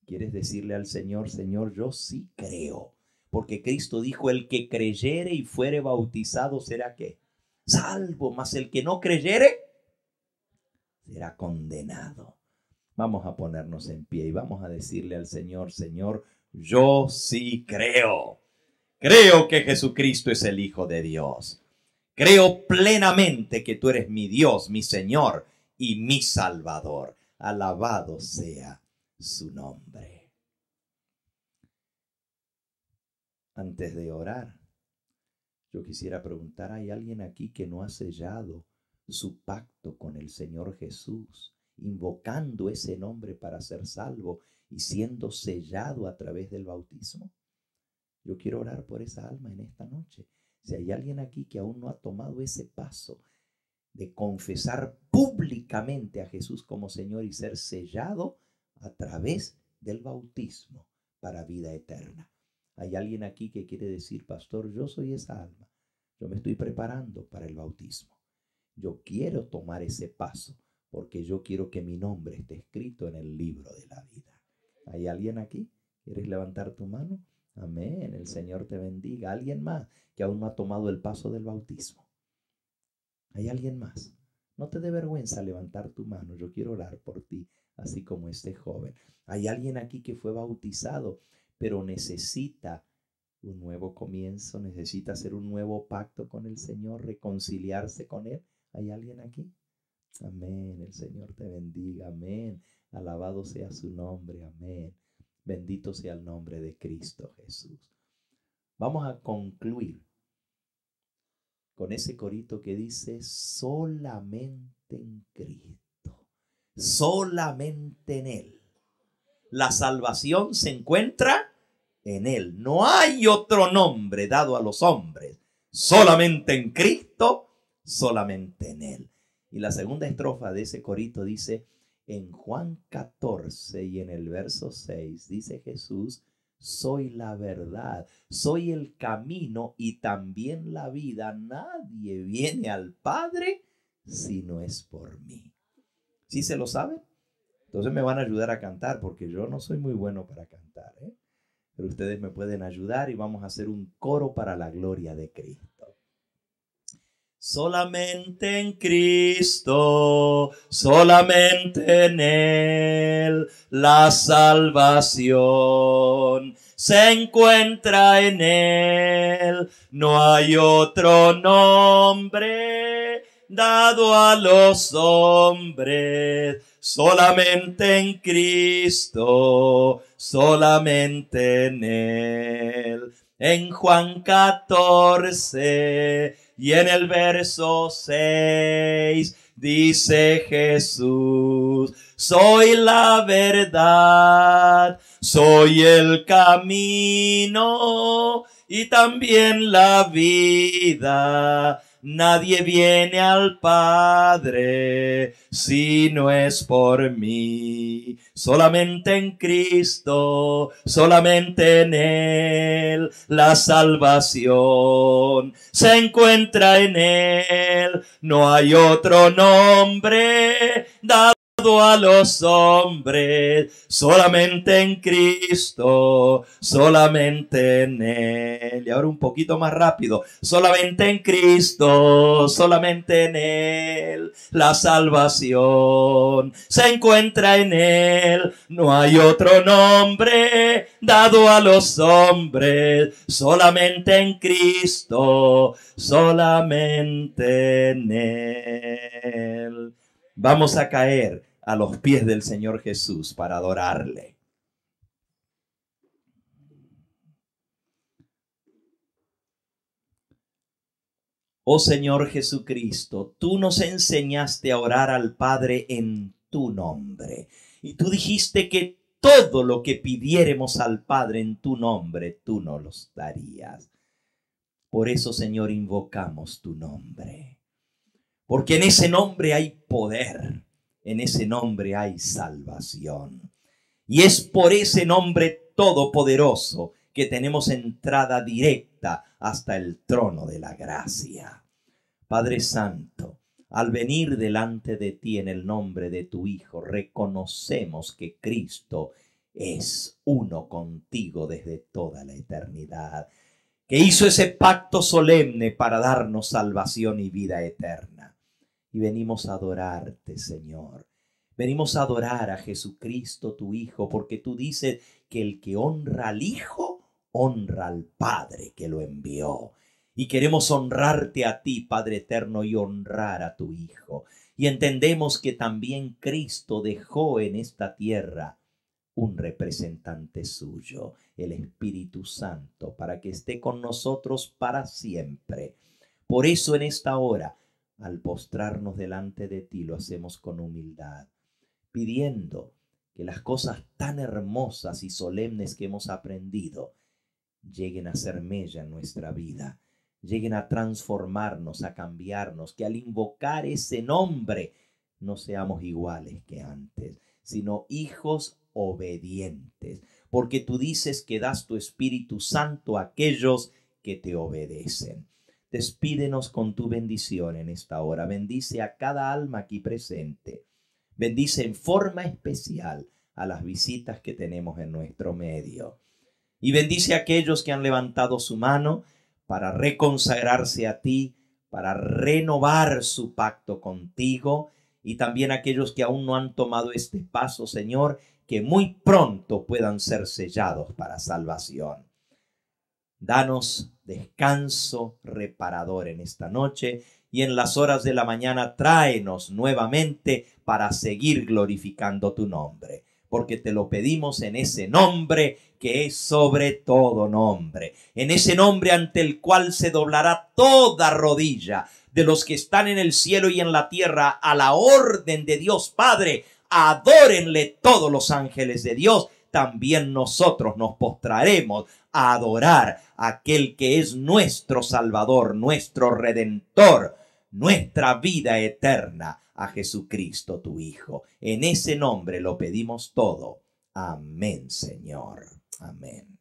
¿quieres decirle al Señor, Señor, yo sí creo? Porque Cristo dijo, el que creyere y fuere bautizado será ¿qué? Salvo, mas el que no creyere será condenado. Vamos a ponernos en pie y vamos a decirle al Señor, Señor, yo sí creo. Creo que Jesucristo es el Hijo de Dios. Creo plenamente que tú eres mi Dios, mi Señor y mi Salvador. Alabado sea su nombre. Antes de orar, yo quisiera preguntar, ¿hay alguien aquí que no ha sellado su pacto con el Señor Jesús, invocando ese nombre para ser salvo y siendo sellado a través del bautismo? Yo quiero orar por esa alma en esta noche. Si hay alguien aquí que aún no ha tomado ese paso de confesar públicamente a Jesús como Señor y ser sellado a través del bautismo para vida eterna. Hay alguien aquí que quiere decir, pastor, yo soy esa alma. Yo me estoy preparando para el bautismo. Yo quiero tomar ese paso porque yo quiero que mi nombre esté escrito en el libro de la vida. ¿Hay alguien aquí? ¿Quieres levantar tu mano? Amén. El Señor te bendiga. ¿Alguien más que aún no ha tomado el paso del bautismo? ¿Hay alguien más? No te dé vergüenza levantar tu mano. Yo quiero orar por ti, así como este joven. ¿Hay alguien aquí que fue bautizado, pero necesita un nuevo comienzo? ¿Necesita hacer un nuevo pacto con el Señor, reconciliarse con Él? ¿Hay alguien aquí? Amén. El Señor te bendiga. Amén. Alabado sea su nombre. Amén. Bendito sea el nombre de Cristo Jesús. Vamos a concluir con ese corito que dice: solamente en Cristo, solamente en Él. La salvación se encuentra en Él. No hay otro nombre dado a los hombres. Solamente en Cristo, solamente en Él. Y la segunda estrofa de ese corito dice: en Juan 14 y en el verso 6 dice Jesús: soy la verdad, soy el camino y también la vida. Nadie viene al Padre si no es por mí. ¿Sí se lo saben? Entonces me van a ayudar a cantar, porque yo no soy muy bueno para cantar, ¿eh? Pero ustedes me pueden ayudar y vamos a hacer un coro para la gloria de Cristo. Solamente en Cristo, solamente en Él, la salvación se encuentra en Él. No hay otro nombre dado a los hombres, solamente en Cristo, solamente en Él. En Juan 14 y en el verso 6 dice Jesús: soy la verdad, soy el camino y también la vida. Nadie viene al Padre si no es por mí. Solamente en Cristo, solamente en Él, la salvación se encuentra en Él. No hay otro nombre dado a los hombres, solamente en Cristo, solamente en Él. Y ahora un poquito más rápido: solamente en Cristo, solamente en Él, la salvación se encuentra en Él. No hay otro nombre dado a los hombres, solamente en Cristo, solamente en Él. Vamos a caer a los pies del Señor Jesús para adorarle. Oh Señor Jesucristo, tú nos enseñaste a orar al Padre en tu nombre. Y tú dijiste que todo lo que pidiéremos al Padre en tu nombre, tú nos los darías. Por eso, Señor, invocamos tu nombre. Porque en ese nombre hay poder, en ese nombre hay salvación. Y es por ese nombre todopoderoso que tenemos entrada directa hasta el trono de la gracia. Padre Santo, al venir delante de ti en el nombre de tu Hijo, reconocemos que Cristo es uno contigo desde toda la eternidad, que hizo ese pacto solemne para darnos salvación y vida eterna. Y venimos a adorarte, Señor. Venimos a adorar a Jesucristo, tu Hijo, porque tú dices que el que honra al Hijo, honra al Padre que lo envió. Y queremos honrarte a ti, Padre eterno, y honrar a tu Hijo. Y entendemos que también Cristo dejó en esta tierra un representante suyo, el Espíritu Santo, para que esté con nosotros para siempre. Por eso en esta hora, al postrarnos delante de ti, lo hacemos con humildad, pidiendo que las cosas tan hermosas y solemnes que hemos aprendido lleguen a ser mella en nuestra vida, lleguen a transformarnos, a cambiarnos, que al invocar ese nombre no seamos iguales que antes, sino hijos obedientes, porque tú dices que das tu Espíritu Santo a aquellos que te obedecen. Despídenos con tu bendición en esta hora. Bendice a cada alma aquí presente. Bendice en forma especial a las visitas que tenemos en nuestro medio. Y bendice a aquellos que han levantado su mano para reconsagrarse a ti, para renovar su pacto contigo. Y también a aquellos que aún no han tomado este paso, Señor, que muy pronto puedan ser sellados para salvación. Danos descanso reparador en esta noche y en las horas de la mañana tráenos nuevamente para seguir glorificando tu nombre. porque te lo pedimos en ese nombre que es sobre todo nombre, en ese nombre ante el cual se doblará toda rodilla de los que están en el cielo y en la tierra a la orden de Dios Padre. Adórenle todos los ángeles de Dios. También nosotros nos postraremos a adorar a aquel que es nuestro Salvador, nuestro Redentor, nuestra vida eterna, a Jesucristo tu Hijo. En ese nombre lo pedimos todo. Amén, Señor. Amén.